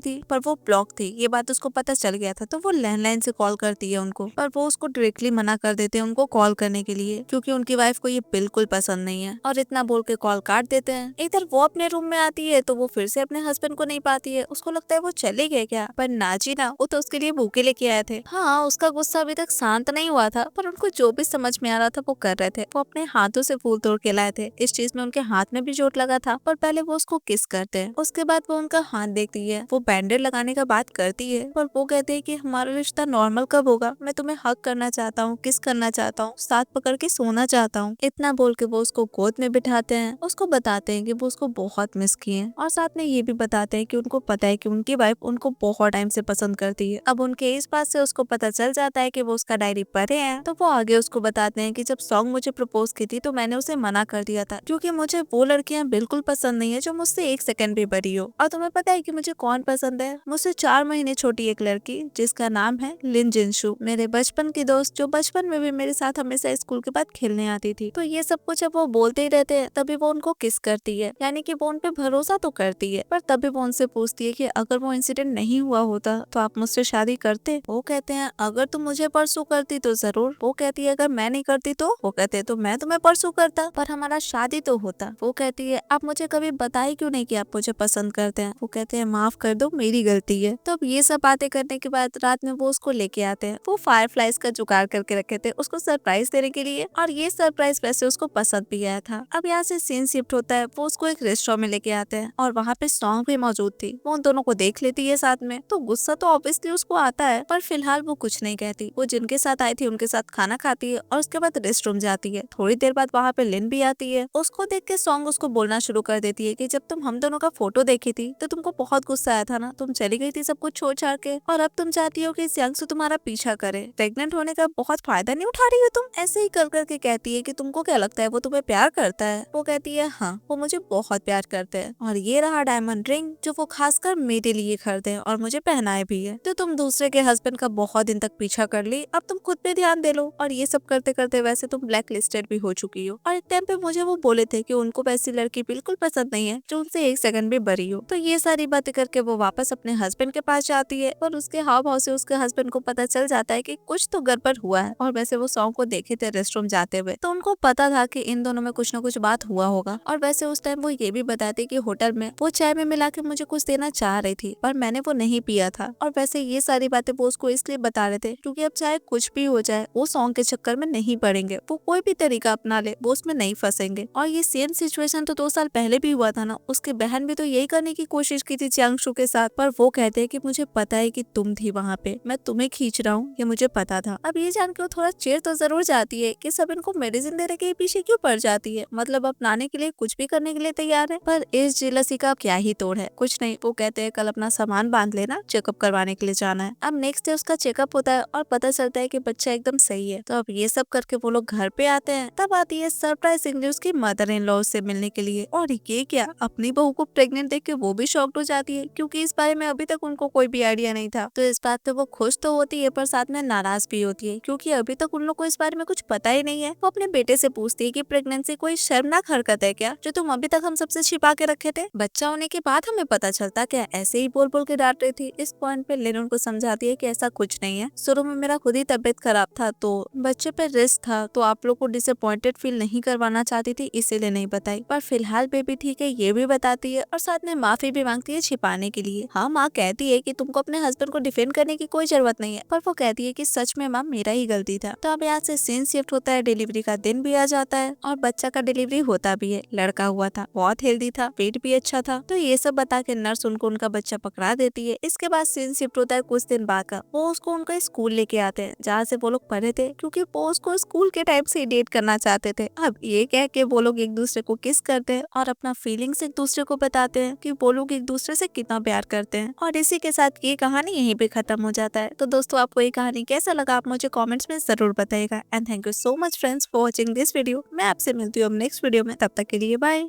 थी पर वो ब्लॉक थी, ये बात उसको पता चल गया था। तो वो लैंडलाइन से कॉल करती है उनको, पर वो उसको डायरेक्टली मना कर देते हैं उनको कॉल करने के लिए, क्योंकि उनकी वाइफ को ये बिल्कुल पसंद नहीं है, और इतना बोल के कॉल काट देते हैं। इधर वो अपने रूम में आती है तो वो फिर से अपने हस्बैंड को नहीं पाती है, उसको लगता है वो चले गए क्या, पर नाजी ना, वो तो उसके लिए बुके लेके आए थे। हाँ, उसका गुस्सा अभी तक शांत नहीं हुआ था, पर उनको जो भी समझ में आ रहा था वो कर रहे थे। वो अपने हाथों से फूल तोड़ के लाए थे, इस चीज में उनके हाथ में भी चोट लगा था, पर पहले वो उसको किस करते हैं, उसके बाद वो उनका हाथ देखती है, वो बैंडेड लगाने का बात करती है, पर वो कहते हैं कि हमारा रिश्ता नॉर्मल कब होगा, मैं तुम्हें हक करना चाहता हूँ, किस करना चाहता हूँ, साथ पकड़ के सोना चाहता हूँ। इतना बोल के वो उसको गोद में बिठाते हैं, उसको बताते हैं कि वो उसको बहुत मिस किए, और साथ में ये भी बताते हैं कि उनको पता है कि उनकी वाइफ उनको बहुत टाइम से पसंद करती है। अब उनके इस बात से उसको पता चल जाता है कि वो उसका डायरी पढ़े हैं, तो वो आगे उसको बताते हैं कि जब सॉन्ग मुझे प्रपोज की थी तो मैंने उसे मना कर दिया था, क्योंकि मुझे वो लड़कियां बिल्कुल पसंद नहीं है जो मुझसे 1 सेकंड भी बड़ी हो। और तुम्हें पता है कि मुझे कौन पसंद है? मुझसे 4 महीने छोटी एक लड़की जिसका नाम है लिन जिनशु, मेरे बचपन की दोस्त, जो बचपन में भी मेरे साथ हमेशा स्कूल के बाद खेलने आती थी। तो ये सब कुछ अब वो बोलते ही रहते हैं, तभी वो उनको किस करती है, यानी कि वो उन पे भरोसा तो करती है, पर तभी वो उनसे पूछती है कि अगर वो इंसिडेंट नहीं हुआ होता तो आप मुझसे शादी करते? वो कहते हैं अगर तुम मुझे परसू करती तो जरूर। वो कहती है अगर मैं नहीं करती तो? वो कहते हैं तो मैं तुम्हें परसू करता, पर हमारा शादी तो होता। वो कहती है आप मुझे कभी बताए क्यों नहीं कि आप मुझे पसंद करते हैं? वो कहते हैं माफ कर दो, मेरी गलती है। तो अब ये सब बातें करने के बाद रात में वो उसको लेके आते हैं। वो फायरफ्लाइज का जुगाड़ करके रखे थे उसको सरप्राइज देने के लिए, और ये सरप्राइज वैसे उसको पसंद भी आया था। अब यहाँ से सीन शिफ्ट होता है, वो उसको एक रेस्टोरेंट में लेके आते हैं, और वहाँ पे सॉन्ग भी मौजूद थी। वो उन दोनों को देख लेती है साथ में, तो गुस्सा तो ऑब्वियसली उसको आता है, पर फिलहाल वो कुछ नहीं कहती। वो जिनके साथ आई थी उनके साथ खाना खाती है, और उसके बाद रेस्ट रूम जाती है। थोड़ी देर बाद वहाँ पे लिन भी आती है, उसको देख के सॉन्ग उसको बोलना शुरू कर देती है कि जब तुम हम दोनों का फोटो देखी थी तो तुमको बहुत गुस्सा आया था ना, तुम चली गई थी सब कुछ छोड़ छाड़ के, और अब तुम चाहती हो कि इस यंग से तुम्हारा पीछा करे। प्रेग्नेंट होने का बहुत फायदा नहीं उठा रही हो तुम? ऐसे ही कर करके कहती है कि तुमको क्या लगता है वो तुम्हें प्यार करता है? वो कहती है हाँ, वो मुझे बहुत प्यार करते हैं, और ये रहा डायमंड रिंग जो वो खासकर मेरे लिए खरीदे हैं और मुझे पहनाए भी है। तो तुम दूसरे के हस्बैंड का बहुत दिन तक पीछा कर ली, अब तुम खुद पे ध्यान दे लो। और ये सब करते करते वैसे तुम ब्लैक लिस्टेड भी हो चुकी हो, और एक टाइम पे मुझे वो बोले थे कि उनको वैसी लड़की बिल्कुल पसंद नहीं है जो उनसे 1 सेकंड भी बड़ी हो। तो ये सारी बातें करके वो वापस अपने हस्बैंड के पास जाती है, और उसके हाव भाव से उसके हस्बैंड को पता चल जाता है कि कुछ तो गड़बड़ हुआ है। और वैसे वो सॉन्ग को देखे थे रेस्टरूम जाते हुए, तो उनको पता था कि इन दोनों में कुछ न कुछ बात हुआ होगा। और वैसे उस टाइम वो ये भी बताते कि होटल में वो चाय में मिला के मुझे कुछ देना चाह रही थी, पर मैंने वो नहीं पिया था। और वैसे ये सारी बातें वो उसको इसलिए बता रहे थे क्योंकि अब चाहे कुछ भी हो जाए वो सॉन्ग के चक्कर में नहीं पड़ेंगे, वो कोई भी तरीका अपना ले वो उसमें नहीं फंसेंगे। और ये सेम सिचुएशन तो 2 साल पहले भी हुआ था ना, उसकी बहन भी तो यही करने की कोशिश की थी जियांगशु के साथ, पर वो कहते हैं कि मुझे पता है कि तुम थी वहाँ पे, मैं तुम्हें खींच रहा हूँ ये मुझे पता था। अब ये जान के वो थोड़ा चिढ़ तो जरूर जाती है कि सब इनको मेडिसिन देने के पीछे क्यों पड़ जाती है, मतलब अपनाने के लिए कुछ भी करने के लिए तैयार है। पर इस जेलसी का क्या ही तोड़ है, कुछ नहीं। वो कहते हैं कल अपना सामान बांध लेना, चेकअप करवाने के लिए जाना है। अब नेक्स्ट डे उसका चेकअप होता है और पता चलता है कि बच्चा एकदम सही है। तो अब ये सब करके वो लोग घर पे आते हैं, तब आती है सरप्राइजिंगली उसकी मदर इन लॉ से मिलने के लिए। और ये क्या, अपनी बहू को प्रेग्नेंट देख के वो भी शॉक्ड हो जाती है, क्योंकि इस बारे में अभी तक उनको कोई भी आइडिया नहीं था। तो इस बात पे वो खुश तो होती है, पर साथ में नाराज भी होती है, क्योंकि अभी तक उन लोग को इस बारे में कुछ पता ही नहीं है। वो अपने बेटे से पूछती है कि प्रेगनेंसी कोई शर्मनाक हरकत है क्या, जो तुम अभी तक हम सबसे छिपा के रखे थे? बच्चा होने के बाद हमें पता चलता क्या? ऐसे ही बोल बोल के डांट रही थी। इस पॉइंट पे लिन उनको समझाती है कि ऐसा कुछ नहीं है, शुरू में मेरा खुद ही तबीयत खराब था, तो बच्चे पे रिस्क था, तो आप लोग को डिसअपॉइंटेड फील नहीं करवाना चाहती थी, इसीलिए नहीं बताई। पर फिलहाल बेबी ठीक है ये भी बताती है, और साथ में माफी भी मांगती है छिपाने के लिए। हाँ, माँ कहती है कि तुमको अपने हस्बैंड को डिफेंड करने की कोई जरूरत नहीं है, पर वो कहती है कि सच में माँ मेरा ही गलती था। तो अब यहाँ से सीन शिफ्ट होता है, डिलीवरी का दिन भी आ जाता है, और बच्चा का डिलीवरी होता भी है। लड़का हुआ था, बहुत हेल्दी था, पेट भी अच्छा था। तो ये सब बता के नर्स उनको उनका बच्चा पकड़ा देती है। इसके बाद सीन शिफ्ट होता है कुछ दिन बाद का, वो उसको उनका स्कूल लेके आते हैं जहाँ से वो लोग पढ़े थे, क्योंकि वो उसको स्कूल के टाइम से डेट करना चाहते थे। अब ये कह के वो लोग एक दूसरे को किस करते हैं और अपना फीलिंग्स एक दूसरे को बताते हैं कि वो लोग एक दूसरे से कितना प्यार करते हैं। और इसी के साथ ये कहानी यहीं पे खत्म हो जाता है। तो दोस्तों, आपको ये कहानी कैसा लगा आप मुझे कमेंट्स में जरूर बताइएगा। And thank you so much friends for watching this video. मैं आपसे मिलती हूँ नेक्स्ट वीडियो में, तब तक के लिए बाय।